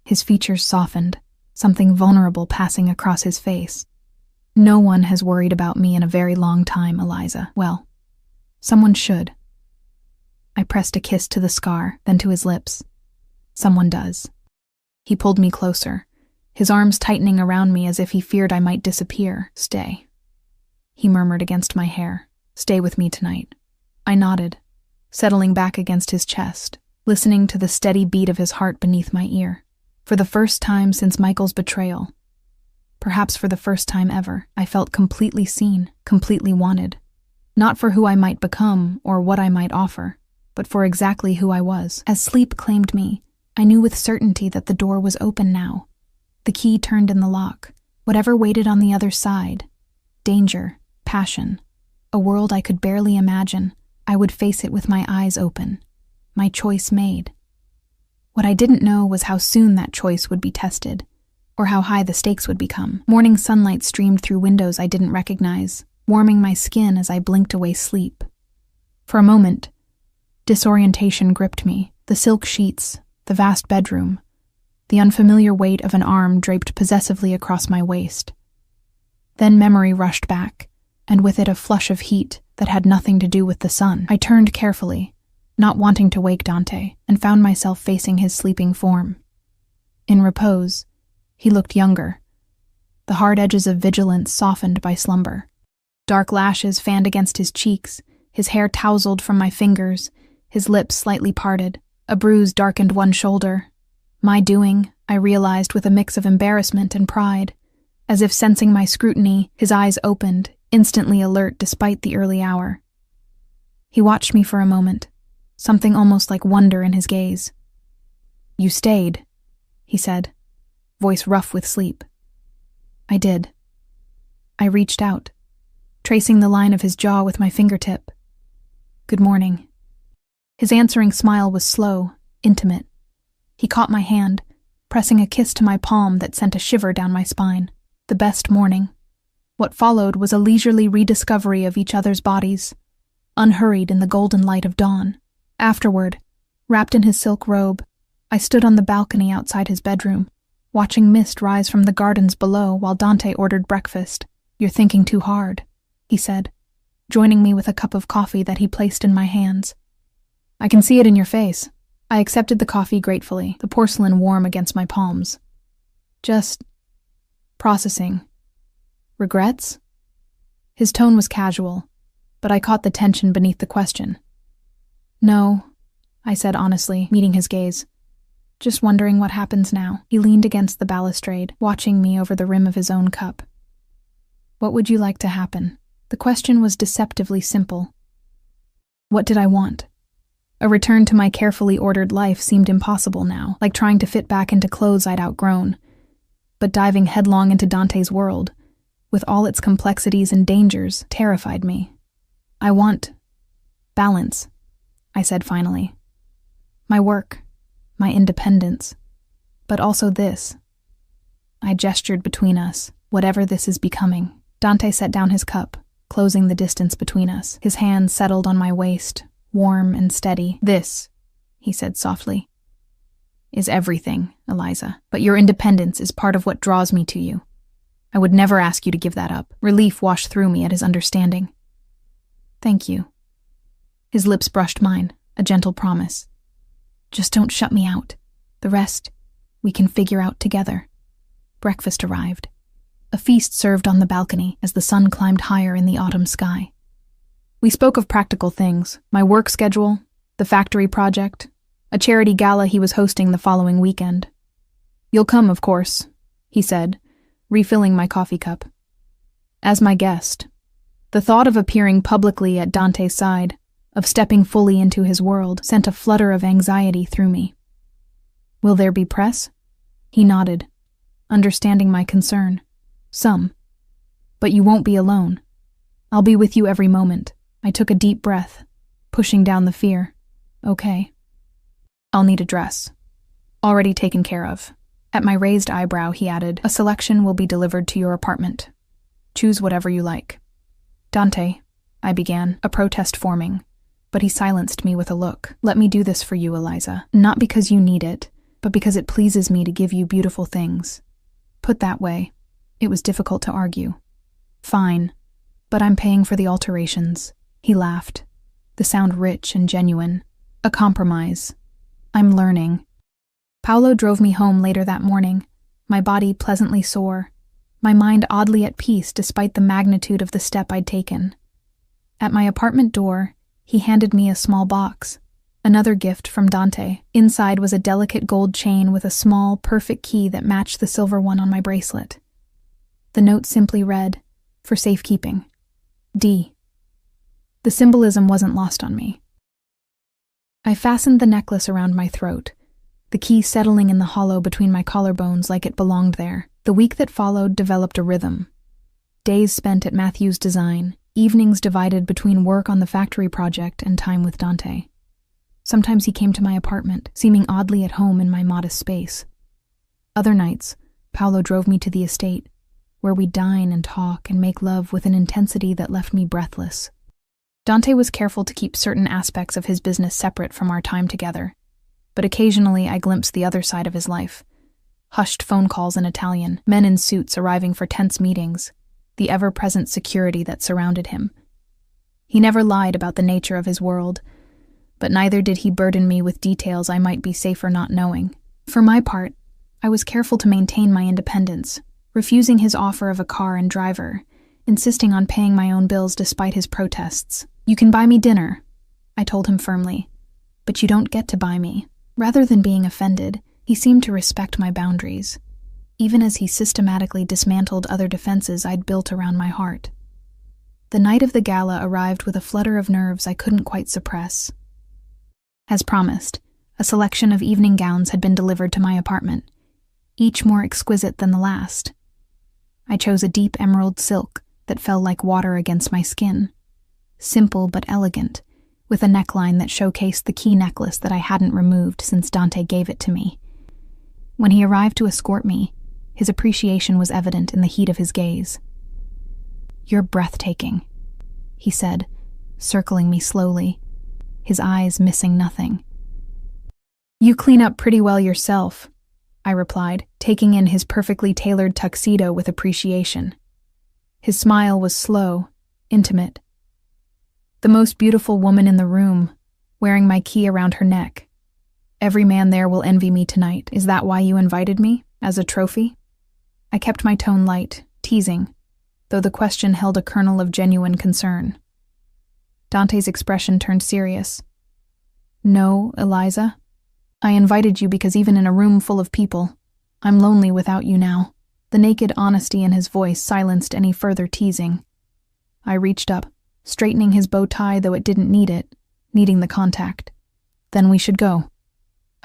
His features softened, something vulnerable passing across his face. "No one has worried about me in a very long time, Eliza. Well, someone should." I pressed a kiss to the scar, then to his lips. "Someone does." He pulled me closer, his arms tightening around me as if he feared I might disappear. "Stay," he murmured against my hair. "Stay with me tonight." I nodded, settling back against his chest, listening to the steady beat of his heart beneath my ear. For the first time since Michael's betrayal, perhaps for the first time ever, I felt completely seen, completely wanted. Not for who I might become or what I might offer, but for exactly who I was. As sleep claimed me, I knew with certainty that the door was open now. The key turned in the lock. Whatever waited on the other side, danger, passion, a world I could barely imagine, I would face it with my eyes open, my choice made. What I didn't know was how soon that choice would be tested, or how high the stakes would become. Morning sunlight streamed through windows I didn't recognize, warming my skin as I blinked away sleep. For a moment, disorientation gripped me, the silk sheets, the vast bedroom, the unfamiliar weight of an arm draped possessively across my waist. Then memory rushed back, and with it a flush of heat that had nothing to do with the sun. I turned carefully, not wanting to wake Dante, and found myself facing his sleeping form. In repose, he looked younger, the hard edges of vigilance softened by slumber. Dark lashes fanned against his cheeks, his hair tousled from my fingers, his lips slightly parted. A bruise darkened one shoulder. My doing, I realized with a mix of embarrassment and pride. As if sensing my scrutiny, his eyes opened, instantly alert despite the early hour. He watched me for a moment, something almost like wonder in his gaze. "You stayed," he said, voice rough with sleep. I did. I reached out, tracing the line of his jaw with my fingertip. "Good morning." His answering smile was slow, intimate. He caught my hand, pressing a kiss to my palm that sent a shiver down my spine. The best morning. What followed was a leisurely rediscovery of each other's bodies, unhurried in the golden light of dawn. Afterward, wrapped in his silk robe, I stood on the balcony outside his bedroom, watching mist rise from the gardens below while Dante ordered breakfast. "You're thinking too hard," he said, joining me with a cup of coffee that he placed in my hands. "I can see it in your face," I accepted the coffee gratefully, the porcelain warm against my palms. Just processing. Regrets? His tone was casual, but I caught the tension beneath the question. No, I said honestly, meeting his gaze. Just wondering what happens now. He leaned against the balustrade, watching me over the rim of his own cup. What would you like to happen? The question was deceptively simple. What did I want? A return to my carefully ordered life seemed impossible now, like trying to fit back into clothes I'd outgrown. But diving headlong into Dante's world, with all its complexities and dangers, terrified me. I want balance, I said finally. My work, my independence, but also this. I gestured between us, whatever this is becoming. Dante set down his cup, closing the distance between us. His hand settled on my waist, warm and steady. This, he said softly, is everything, Eliza. But your independence is part of what draws me to you. I would never ask you to give that up. Relief washed through me at his understanding. Thank you. His lips brushed mine, a gentle promise. Just don't shut me out. The rest, we can figure out together. Breakfast arrived. A feast served on the balcony as the sun climbed higher in the autumn sky. We spoke of practical things, my work schedule, the factory project, a charity gala he was hosting the following weekend. You'll come, of course, he said, refilling my coffee cup. As my guest, the thought of appearing publicly at Dante's side, of stepping fully into his world, sent a flutter of anxiety through me. Will there be press? He nodded, understanding my concern. Some. But you won't be alone. I'll be with you every moment. I took a deep breath, pushing down the fear. Okay. I'll need a dress. Already taken care of. At my raised eyebrow, he added, a selection will be delivered to your apartment. Choose whatever you like. Dante, I began, a protest forming, but he silenced me with a look. Let me do this for you, Eliza. Not because you need it, but because it pleases me to give you beautiful things. Put that way, it was difficult to argue. Fine, but I'm paying for the alterations. He laughed, the sound rich and genuine. A compromise. I'm learning. Paolo drove me home later that morning, my body pleasantly sore, my mind oddly at peace despite the magnitude of the step I'd taken. At my apartment door, he handed me a small box, another gift from Dante. Inside was a delicate gold chain with a small, perfect key that matched the silver one on my bracelet. The note simply read, for safekeeping, D. The symbolism wasn't lost on me. I fastened the necklace around my throat, the key settling in the hollow between my collarbones like it belonged there. The week that followed developed a rhythm. Days spent at Matthew's design, evenings divided between work on the factory project and time with Dante. Sometimes he came to my apartment, seeming oddly at home in my modest space. Other nights, Paolo drove me to the estate, where we'd dine and talk and make love with an intensity that left me breathless. Dante was careful to keep certain aspects of his business separate from our time together, but occasionally I glimpsed the other side of his life. Hushed phone calls in Italian, men in suits arriving for tense meetings, the ever-present security that surrounded him. He never lied about the nature of his world, but neither did he burden me with details I might be safer not knowing. For my part, I was careful to maintain my independence, refusing his offer of a car and driver, insisting on paying my own bills despite his protests. You can buy me dinner, I told him firmly, but you don't get to buy me. Rather than being offended, he seemed to respect my boundaries, even as he systematically dismantled other defenses I'd built around my heart. The night of the gala arrived with a flutter of nerves I couldn't quite suppress. As promised, a selection of evening gowns had been delivered to my apartment, each more exquisite than the last. I chose a deep emerald silk that fell like water against my skin, simple but elegant, with a neckline that showcased the key necklace that I hadn't removed since Dante gave it to me. When he arrived to escort me, his appreciation was evident in the heat of his gaze. You're breathtaking, he said, circling me slowly, his eyes missing nothing. You clean up pretty well yourself, I replied, taking in his perfectly tailored tuxedo with appreciation. His smile was slow, intimate. The most beautiful woman in the room, wearing my key around her neck. Every man there will envy me tonight. Is that why you invited me? As a trophy? I kept my tone light, teasing, though the question held a kernel of genuine concern. Dante's expression turned serious. No, Eliza. I invited you because even in a room full of people, I'm lonely without you now. The naked honesty in his voice silenced any further teasing. I reached up, straightening his bow tie though it didn't need it, needing the contact. Then we should go.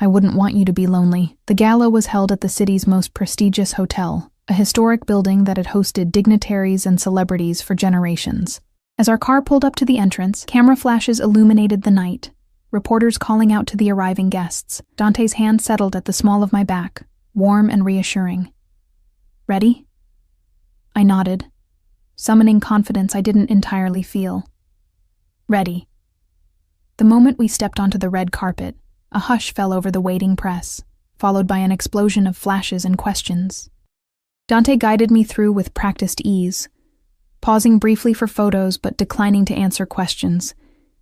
I wouldn't want you to be lonely. The gala was held at the city's most prestigious hotel, a historic building that had hosted dignitaries and celebrities for generations. As our car pulled up to the entrance, camera flashes illuminated the night, reporters calling out to the arriving guests. Dante's hand settled at the small of my back, warm and reassuring. Ready? I nodded, summoning confidence I didn't entirely feel. Ready. The moment we stepped onto the red carpet, a hush fell over the waiting press, followed by an explosion of flashes and questions. Dante guided me through with practiced ease, pausing briefly for photos but declining to answer questions,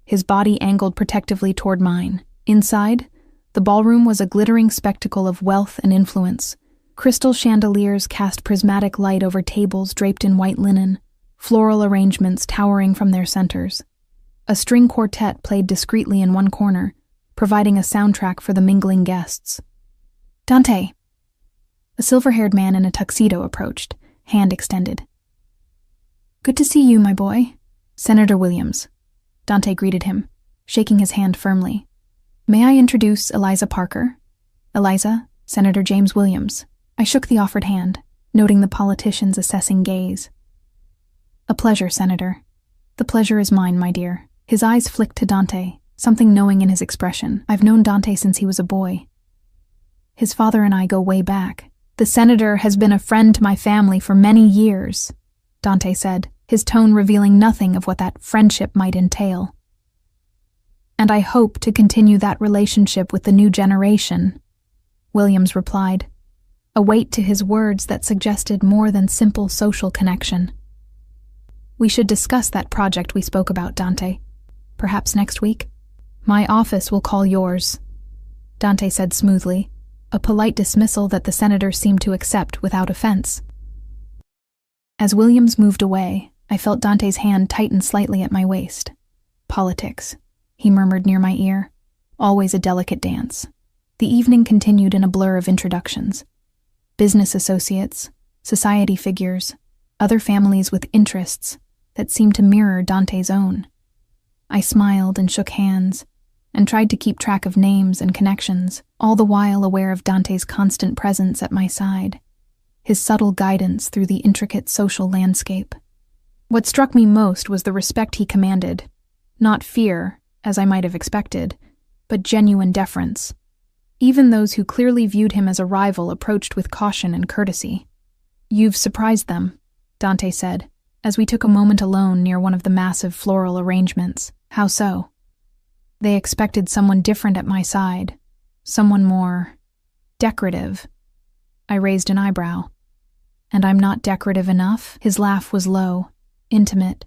his body angled protectively toward mine. Inside, the ballroom was a glittering spectacle of wealth and influence. Crystal chandeliers cast prismatic light over tables draped in white linen, floral arrangements towering from their centers. A string quartet played discreetly in one corner, providing a soundtrack for the mingling guests. Dante! A silver-haired man in a tuxedo approached, hand extended. Good to see you, my boy. Senator Williams. Dante greeted him, shaking his hand firmly. May I introduce Eliza Parker? Eliza, Senator James Williams. I shook the offered hand, noting the politician's assessing gaze. A pleasure, Senator. The pleasure is mine, my dear. His eyes flicked to Dante, something knowing in his expression. I've known Dante since he was a boy. His father and I go way back. The senator has been a friend to my family for many years, Dante said, his tone revealing nothing of what that friendship might entail. And I hope to continue that relationship with the new generation, Williams replied, a weight to his words that suggested more than simple social connection. We should discuss that project we spoke about, Dante. Perhaps next week? My office will call yours, Dante said smoothly, a polite dismissal that the senator seemed to accept without offense. As Williams moved away, I felt Dante's hand tighten slightly at my waist. Politics, he murmured near my ear, always a delicate dance. The evening continued in a blur of introductions. Business associates, society figures, other families with interests that seemed to mirror Dante's own. I smiled and shook hands, and tried to keep track of names and connections, all the while aware of Dante's constant presence at my side, his subtle guidance through the intricate social landscape. What struck me most was the respect he commanded, not fear, as I might have expected, but genuine deference. Even those who clearly viewed him as a rival approached with caution and courtesy. You've surprised them, Dante said, as we took a moment alone near one of the massive floral arrangements. How so? They expected someone different at my side, someone more decorative. I raised an eyebrow. And I'm not decorative enough? His laugh was low, intimate.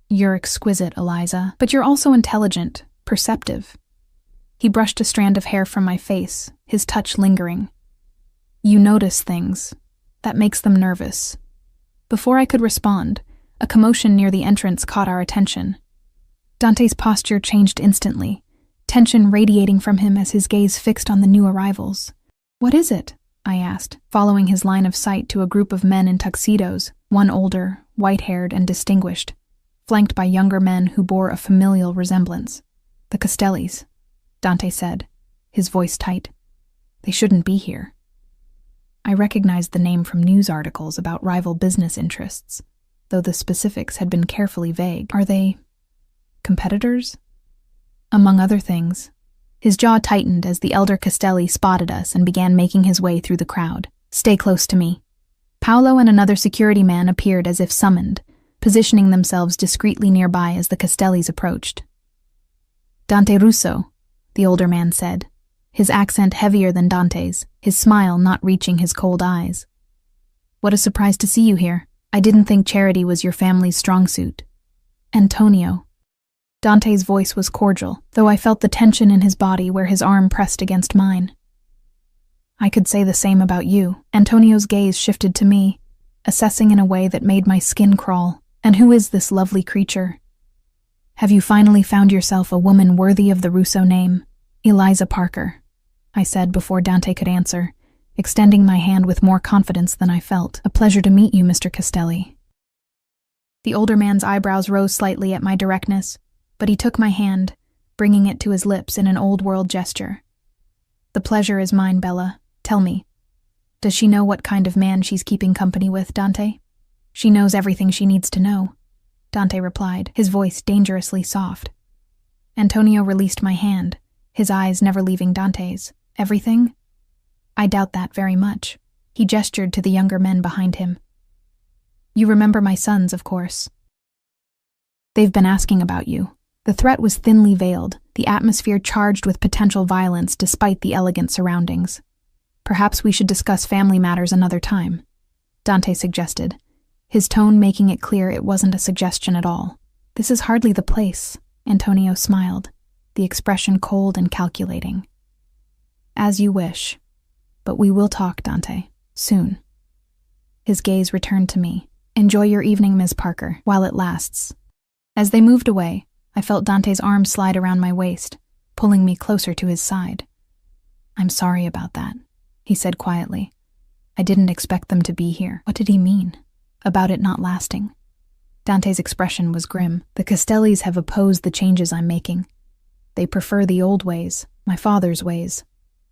You're exquisite, Eliza, but you're also intelligent, perceptive. He brushed a strand of hair from my face, his touch lingering. You notice things. That makes them nervous. Before I could respond, a commotion near the entrance caught our attention. Dante's posture changed instantly, tension radiating from him as his gaze fixed on the new arrivals. What is it? I asked, following his line of sight to a group of men in tuxedos, one older, white-haired, and distinguished, flanked by younger men who bore a familial resemblance. The Castellis, Dante said, his voice tight. They shouldn't be here. I recognized the name from news articles about rival business interests, though the specifics had been carefully vague. Are they competitors? Among other things. His jaw tightened as the elder Castelli spotted us and began making his way through the crowd. Stay close to me. Paolo and another security man appeared as if summoned, positioning themselves discreetly nearby as the Castellis approached. Dante Russo, the older man said, his accent heavier than Dante's, his smile not reaching his cold eyes. What a surprise to see you here. I didn't think charity was your family's strong suit. Antonio. Dante's voice was cordial, though I felt the tension in his body where his arm pressed against mine. I could say the same about you. Antonio's gaze shifted to me, assessing in a way that made my skin crawl. And who is this lovely creature? Have you finally found yourself a woman worthy of the Russo name? Eliza Parker, I said before Dante could answer, extending my hand with more confidence than I felt. A pleasure to meet you, Mr. Castelli. The older man's eyebrows rose slightly at my directness, but he took my hand, bringing it to his lips in an old-world gesture. The pleasure is mine, Bella. Tell me, does she know what kind of man she's keeping company with, Dante? She knows everything she needs to know, Dante replied, his voice dangerously soft. Antonio released my hand, his eyes never leaving Dante's. Everything? I doubt that very much. He gestured to the younger men behind him. You remember my sons, of course. They've been asking about you. The threat was thinly veiled, the atmosphere charged with potential violence despite the elegant surroundings. Perhaps we should discuss family matters another time, Dante suggested, his tone making it clear it wasn't a suggestion at all. This is hardly the place, Antonio smiled, the expression cold and calculating. As you wish, but we will talk, Dante, soon. His gaze returned to me. Enjoy your evening, Ms. Parker, while it lasts. As they moved away, I felt Dante's arm slide around my waist, pulling me closer to his side. I'm sorry about that, he said quietly. I didn't expect them to be here. What did he mean? About it not lasting? Dante's expression was grim. The Castellis have opposed the changes I'm making. They prefer the old ways, my father's ways.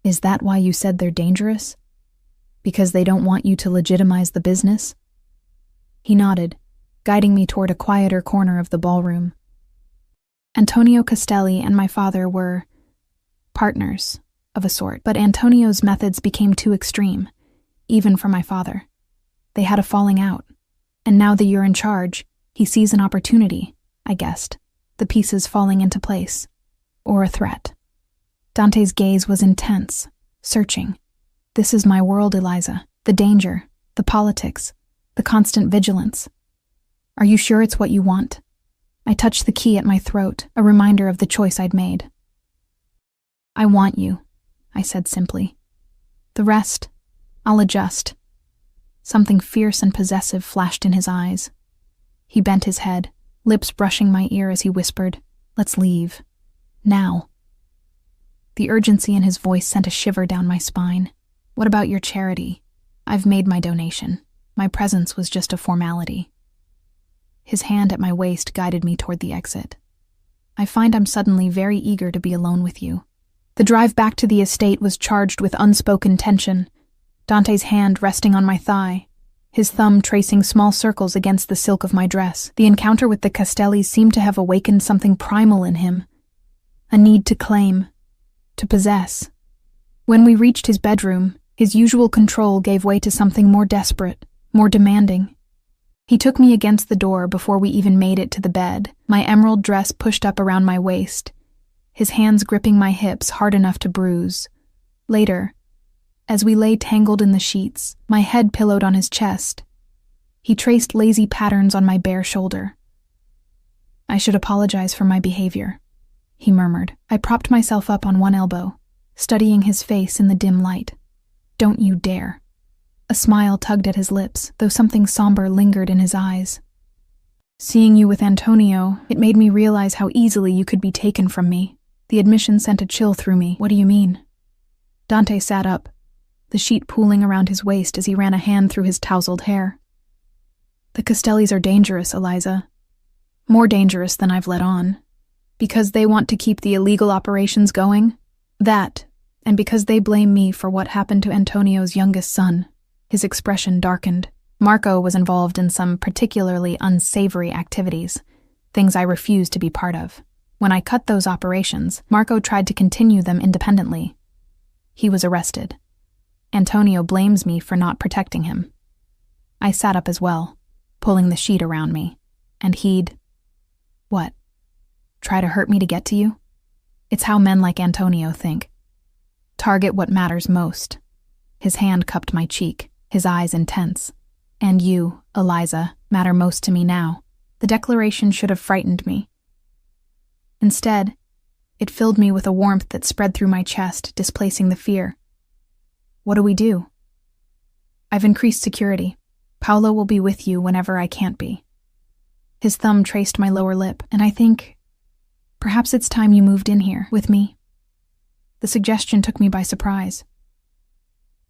Is that why you said they're dangerous? Because they don't want you to legitimize the business? He nodded, guiding me toward a quieter corner of the ballroom. Antonio Castelli and my father were partners of a sort, but Antonio's methods became too extreme, even for my father. They had a falling out, and now that you're in charge, he sees an opportunity, I guessed, the pieces falling into place, or a threat. Dante's gaze was intense, searching. This is my world, Eliza. The danger, the politics, the constant vigilance. Are you sure it's what you want? I touched the key at my throat, a reminder of the choice I'd made. I want you, I said simply. The rest, I'll adjust. Something fierce and possessive flashed in his eyes. He bent his head, lips brushing my ear as he whispered, Let's leave. Now. The urgency in his voice sent a shiver down my spine. What about your charity? I've made my donation. My presence was just a formality. His hand at my waist guided me toward the exit. I find I'm suddenly very eager to be alone with you. The drive back to the estate was charged with unspoken tension, Dante's hand resting on my thigh, his thumb tracing small circles against the silk of my dress. The encounter with the Castellis seemed to have awakened something primal in him, a need to claim, to possess. When we reached his bedroom, his usual control gave way to something more desperate, more demanding. He took me against the door before we even made it to the bed, my emerald dress pushed up around my waist, his hands gripping my hips hard enough to bruise. Later, as we lay tangled in the sheets, my head pillowed on his chest, he traced lazy patterns on my bare shoulder. I should apologize for my behavior, he murmured. I propped myself up on one elbow, studying his face in the dim light. Don't you dare. A smile tugged at his lips, though something somber lingered in his eyes. Seeing you with Antonio, it made me realize how easily you could be taken from me. The admission sent a chill through me. What do you mean? Dante sat up, the sheet pooling around his waist as he ran a hand through his tousled hair. The Castellis are dangerous, Eliza. More dangerous than I've let on. Because they want to keep the illegal operations going? That, and because they blame me for what happened to Antonio's youngest son. His expression darkened. Marco was involved in some particularly unsavory activities, things I refused to be part of. When I cut those operations, Marco tried to continue them independently. He was arrested. Antonio blames me for not protecting him. I sat up as well, pulling the sheet around me, and he'd... What? Try to hurt me to get to you? It's how men like Antonio think. Target what matters most. His hand cupped my cheek, his eyes intense. And you, Eliza, matter most to me now. The declaration should have frightened me. Instead, it filled me with a warmth that spread through my chest, displacing the fear. What do we do? I've increased security. Paolo will be with you whenever I can't be. His thumb traced my lower lip, and I think, perhaps it's time you moved in here with me. The suggestion took me by surprise.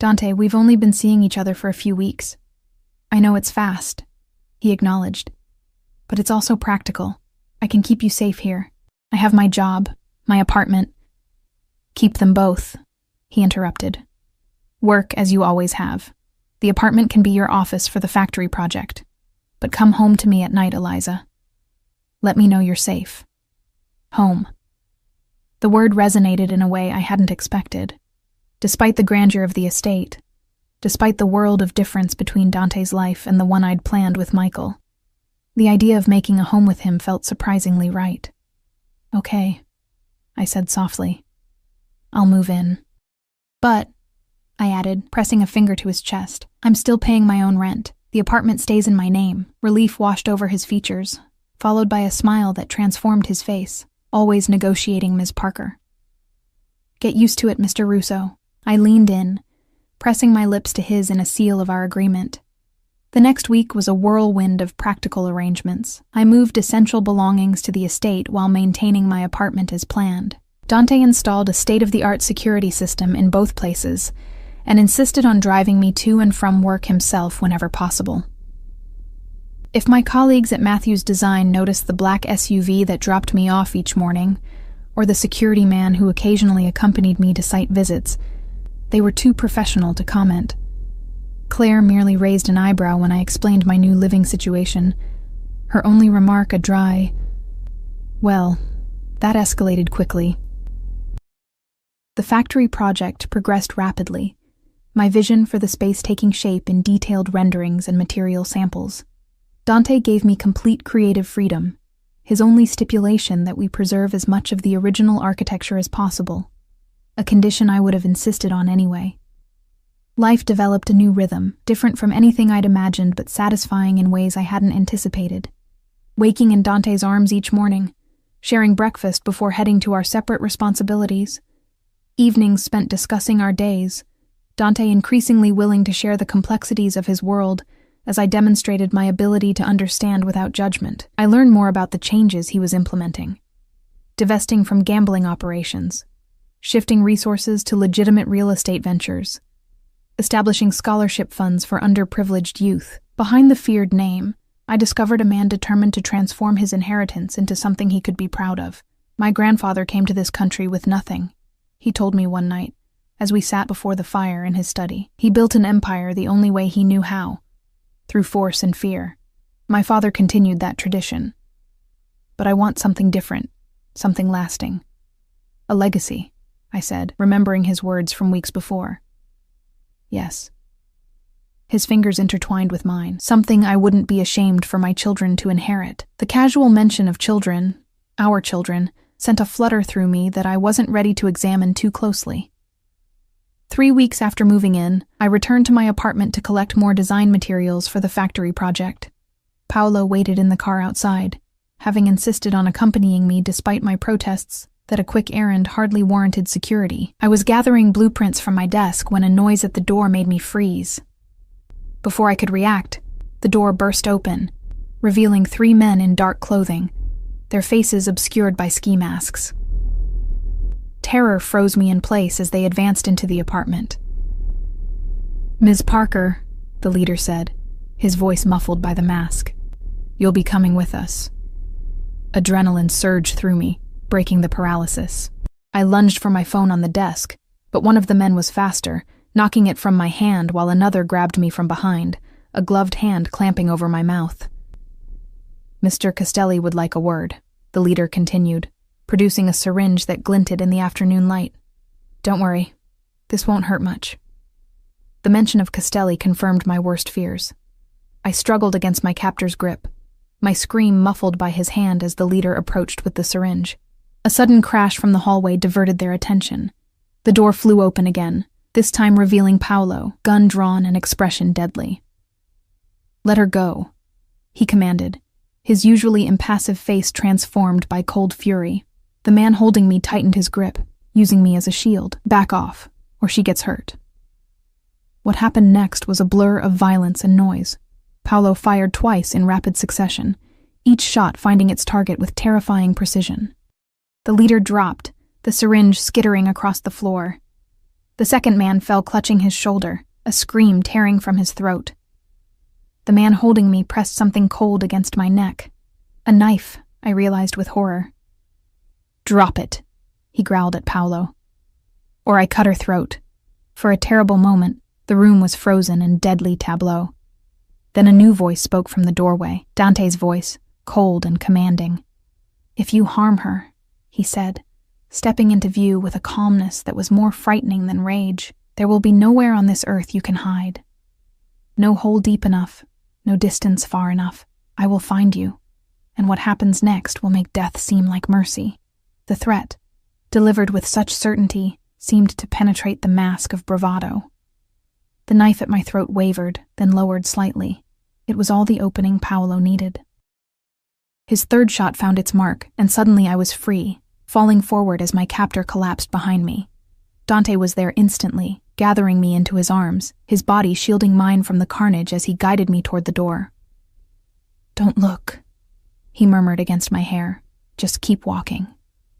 Dante, we've only been seeing each other for a few weeks. I know it's fast, he acknowledged, but it's also practical. I can keep you safe here. I have my job, my apartment. Keep them both, he interrupted. Work as you always have. The apartment can be your office for the factory project. But come home to me at night, Eliza. Let me know you're safe. Home. The word resonated in a way I hadn't expected. Despite the grandeur of the estate, despite the world of difference between Dante's life and the one I'd planned with Michael, the idea of making a home with him felt surprisingly right. Okay, I said softly. I'll move in. But, I added, pressing a finger to his chest, I'm still paying my own rent. The apartment stays in my name. Relief washed over his features, followed by a smile that transformed his face, always negotiating Ms. Parker. Get used to it, Mr. Russo. I leaned in, pressing my lips to his in a seal of our agreement. The next week was a whirlwind of practical arrangements. I moved essential belongings to the estate while maintaining my apartment as planned. Dante installed a state-of-the-art security system in both places, and insisted on driving me to and from work himself whenever possible. If my colleagues at Matthews Design noticed the black SUV that dropped me off each morning, or the security man who occasionally accompanied me to site visits, they were too professional to comment. Claire merely raised an eyebrow when I explained my new living situation, her only remark a dry, "Well, that escalated quickly." The factory project progressed rapidly, my vision for the space taking shape in detailed renderings and material samples. Dante gave me complete creative freedom, his only stipulation that we preserve as much of the original architecture as possible, a condition I would have insisted on anyway. Life developed a new rhythm, different from anything I'd imagined but satisfying in ways I hadn't anticipated. Waking in Dante's arms each morning, sharing breakfast before heading to our separate responsibilities, evenings spent discussing our days, Dante increasingly willing to share the complexities of his world as I demonstrated my ability to understand without judgment. I learned more about the changes he was implementing. Divesting from gambling operations, shifting resources to legitimate real estate ventures, establishing scholarship funds for underprivileged youth. Behind the feared name, I discovered a man determined to transform his inheritance into something he could be proud of. My grandfather came to this country with nothing, he told me one night, as we sat before the fire in his study. He built an empire the only way he knew how, through force and fear. My father continued that tradition. But I want something different, something lasting. A legacy, I said, remembering his words from weeks before. Yes. His fingers intertwined with mine, something I wouldn't be ashamed for my children to inherit. The casual mention of children, our children, sent a flutter through me that I wasn't ready to examine too closely. 3 weeks after moving in, I returned to my apartment to collect more design materials for the factory project. Paolo waited in the car outside, having insisted on accompanying me despite my protests that a quick errand hardly warranted security. I was gathering blueprints from my desk when a noise at the door made me freeze. Before I could react, the door burst open, revealing 3 men in dark clothing, their faces obscured by ski masks. Terror froze me in place as they advanced into the apartment. "Ms. Parker," the leader said, his voice muffled by the mask, "you'll be coming with us." Adrenaline surged through me, breaking the paralysis. I lunged for my phone on the desk, but one of the men was faster, knocking it from my hand while another grabbed me from behind, a gloved hand clamping over my mouth. "Mr. Castelli would like a word," the leader continued, producing a syringe that glinted in the afternoon light. "Don't worry, this won't hurt much." The mention of Castelli confirmed my worst fears. I struggled against my captor's grip, my scream muffled by his hand as the leader approached with the syringe. A sudden crash from the hallway diverted their attention. The door flew open again, this time revealing Paolo, gun drawn and expression deadly. "Let her go," he commanded, his usually impassive face transformed by cold fury. The man holding me tightened his grip, using me as a shield. Back off, or she gets hurt. What happened next was a blur of violence and noise. Paolo fired twice in rapid succession, each shot finding its target with terrifying precision. The leader dropped, the syringe skittering across the floor. The second man fell clutching his shoulder, a scream tearing from his throat. The man holding me pressed something cold against my neck. A knife, I realized with horror. "Drop it," he growled at Paolo. "Or I cut her throat." For a terrible moment, the room was frozen in deadly tableau. Then a new voice spoke from the doorway, Dante's voice, cold and commanding. "If you harm her," he said, stepping into view with a calmness that was more frightening than rage, "there will be nowhere on this earth you can hide. No hole deep enough, no distance far enough. I will find you, and what happens next will make death seem like mercy." The threat, delivered with such certainty, seemed to penetrate the mask of bravado. The knife at my throat wavered, then lowered slightly. It was all the opening Paolo needed. His third shot found its mark, and suddenly I was free, falling forward as my captor collapsed behind me. Dante was there instantly, gathering me into his arms, his body shielding mine from the carnage as he guided me toward the door. "Don't look," he murmured against my hair. "Just keep walking."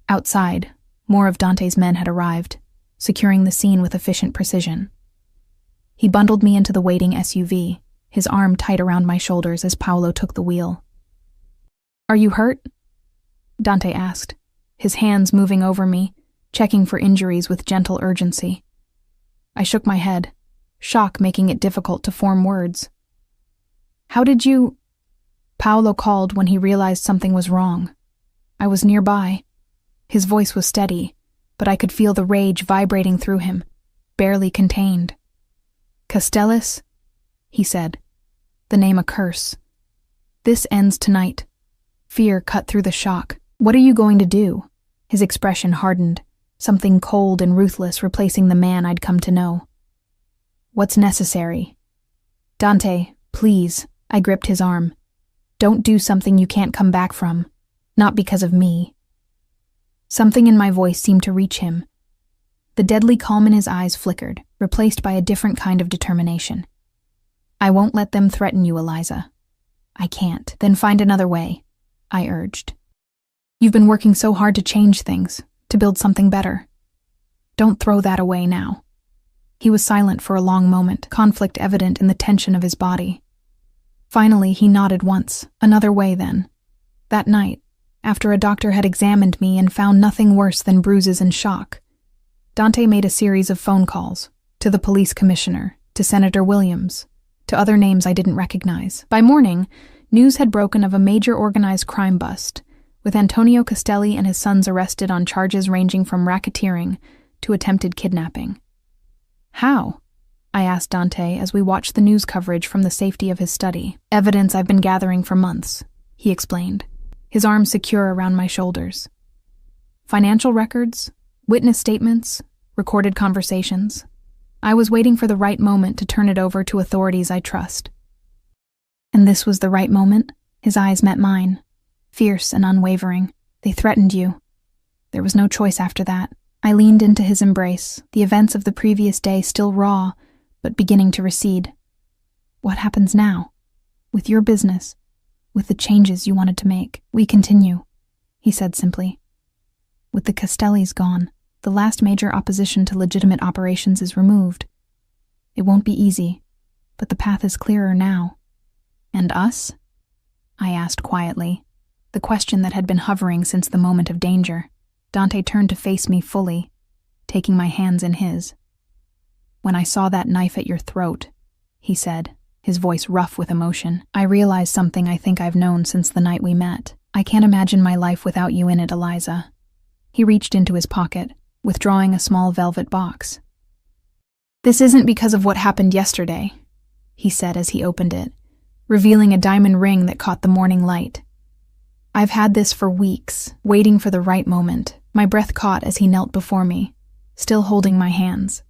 Outside, more of Dante's men had arrived, securing the scene with efficient precision. He bundled me into the waiting SUV, his arm tight around my shoulders as Paolo took the wheel. "Are you hurt?" Dante asked, his hands moving over me, checking for injuries with gentle urgency. I shook my head, shock making it difficult to form words. "How did you—" Paolo called when he realized something was wrong. I was nearby. His voice was steady, but I could feel the rage vibrating through him, barely contained. "Castellis," he said, the name a curse. "This ends tonight." Fear cut through the shock. "What are you going to do?" His expression hardened, something cold and ruthless replacing the man I'd come to know. "What's necessary?" "Dante, please," I gripped his arm. "Don't do something you can't come back from. Not because of me." Something in my voice seemed to reach him. The deadly calm in his eyes flickered, replaced by a different kind of determination. "I won't let them threaten you, Eliza." "I can't. Then find another way," I urged. "You've been working so hard to change things, to build something better. Don't throw that away now." He was silent for a long moment, conflict evident in the tension of his body. Finally, he nodded once. "Another way, then." That night, after a doctor had examined me and found nothing worse than bruises and shock, Dante made a series of phone calls, to the police commissioner, to Senator Williams, to other names I didn't recognize. By morning, news had broken of a major organized crime bust, with Antonio Castelli and his sons arrested on charges ranging from racketeering to attempted kidnapping. "How?" I asked Dante as we watched the news coverage from the safety of his study. "Evidence I've been gathering for months," he explained, his arms secure around my shoulders. "Financial records, witness statements, recorded conversations. I was waiting for the right moment to turn it over to authorities I trust." "And this was the right moment?" His eyes met mine, fierce and unwavering. "They threatened you." There was no choice after that. I leaned into his embrace, the events of the previous day still raw, but beginning to recede. "What happens now? With your business? With the changes you wanted to make?" "We continue," he said simply. "With the Castellis gone, the last major opposition to legitimate operations is removed. It won't be easy, but the path is clearer now." "And us?" I asked quietly, the question that had been hovering since the moment of danger. Dante turned to face me fully, taking my hands in his. "When I saw that knife at your throat," he said, his voice rough with emotion, "I realized something I think I've known since the night we met. I can't imagine my life without you in it, Eliza." He reached into his pocket, withdrawing a small velvet box. "This isn't because of what happened yesterday," he said as he opened it, revealing a diamond ring that caught the morning light. "I've had this for weeks, waiting for the right moment." My breath caught as he knelt before me, still holding my hands.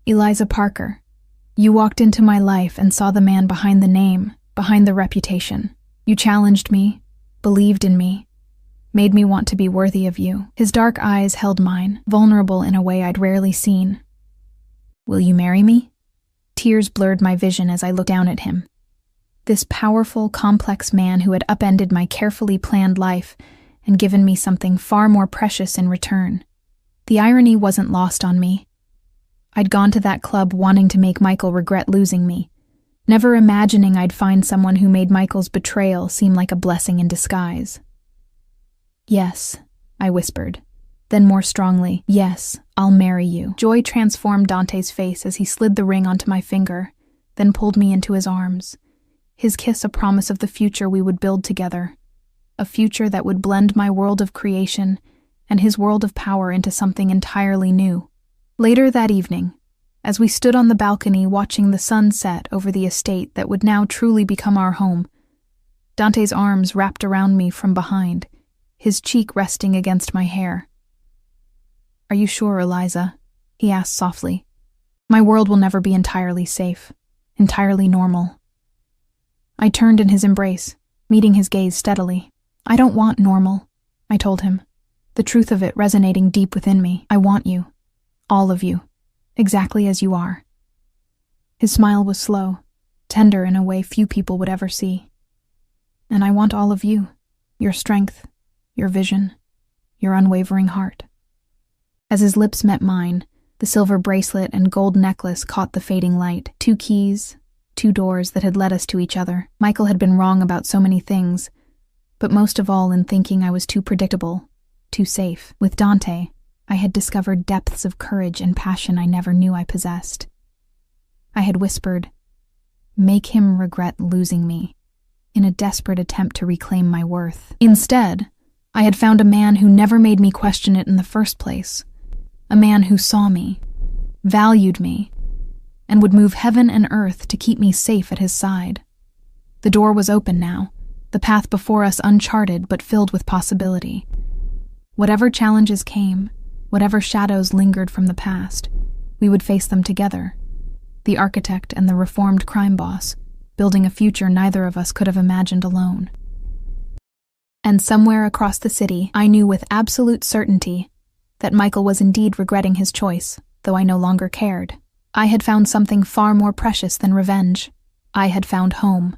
"Eliza Parker, you walked into my life and saw the man behind the name, behind the reputation. You challenged me, believed in me, made me want to be worthy of you. His dark eyes held mine, vulnerable in a way I'd rarely seen. Will you marry me? Tears blurred my vision as I looked down at him. This powerful, complex man who had upended my carefully planned life and given me something far more precious in return. The irony wasn't lost on me. I'd gone to that club wanting to make Michael regret losing me, never imagining I'd find someone who made Michael's betrayal seem like a blessing in disguise. Yes, I whispered. Then more strongly, yes, I'll marry you. Joy transformed Dante's face as he slid the ring onto my finger, then pulled me into his arms. His kiss a promise of the future we would build together, a future that would blend my world of creation and his world of power into something entirely new. Later that evening, as we stood on the balcony watching the sun set over the estate that would now truly become our home, Dante's arms wrapped around me from behind, his cheek resting against my hair. Are you sure, Eliza? He asked softly. My world will never be entirely safe, entirely normal. I turned in his embrace, meeting his gaze steadily. I don't want normal, I told him, the truth of it resonating deep within me. I want you, all of you, exactly as you are. His smile was slow, tender in a way few people would ever see. And I want all of you, your strength, your vision, your unwavering heart. As his lips met mine, the silver bracelet and gold necklace caught the fading light. 2 keys, 2 doors that had led us to each other. Michael had been wrong about so many things, but most of all in thinking I was too predictable, too safe. With Dante, I had discovered depths of courage and passion I never knew I possessed. I had whispered, "Make him regret losing me," in a desperate attempt to reclaim my worth. Instead, I had found a man who never made me question it in the first place, a man who saw me, valued me, and would move heaven and earth to keep me safe at his side. The door was open now, the path before us uncharted but filled with possibility. Whatever challenges came, whatever shadows lingered from the past, we would face them together, the architect and the reformed crime boss, building a future neither of us could have imagined alone. And somewhere across the city, I knew with absolute certainty that Michael was indeed regretting his choice, though I no longer cared. I had found something far more precious than revenge. I had found home.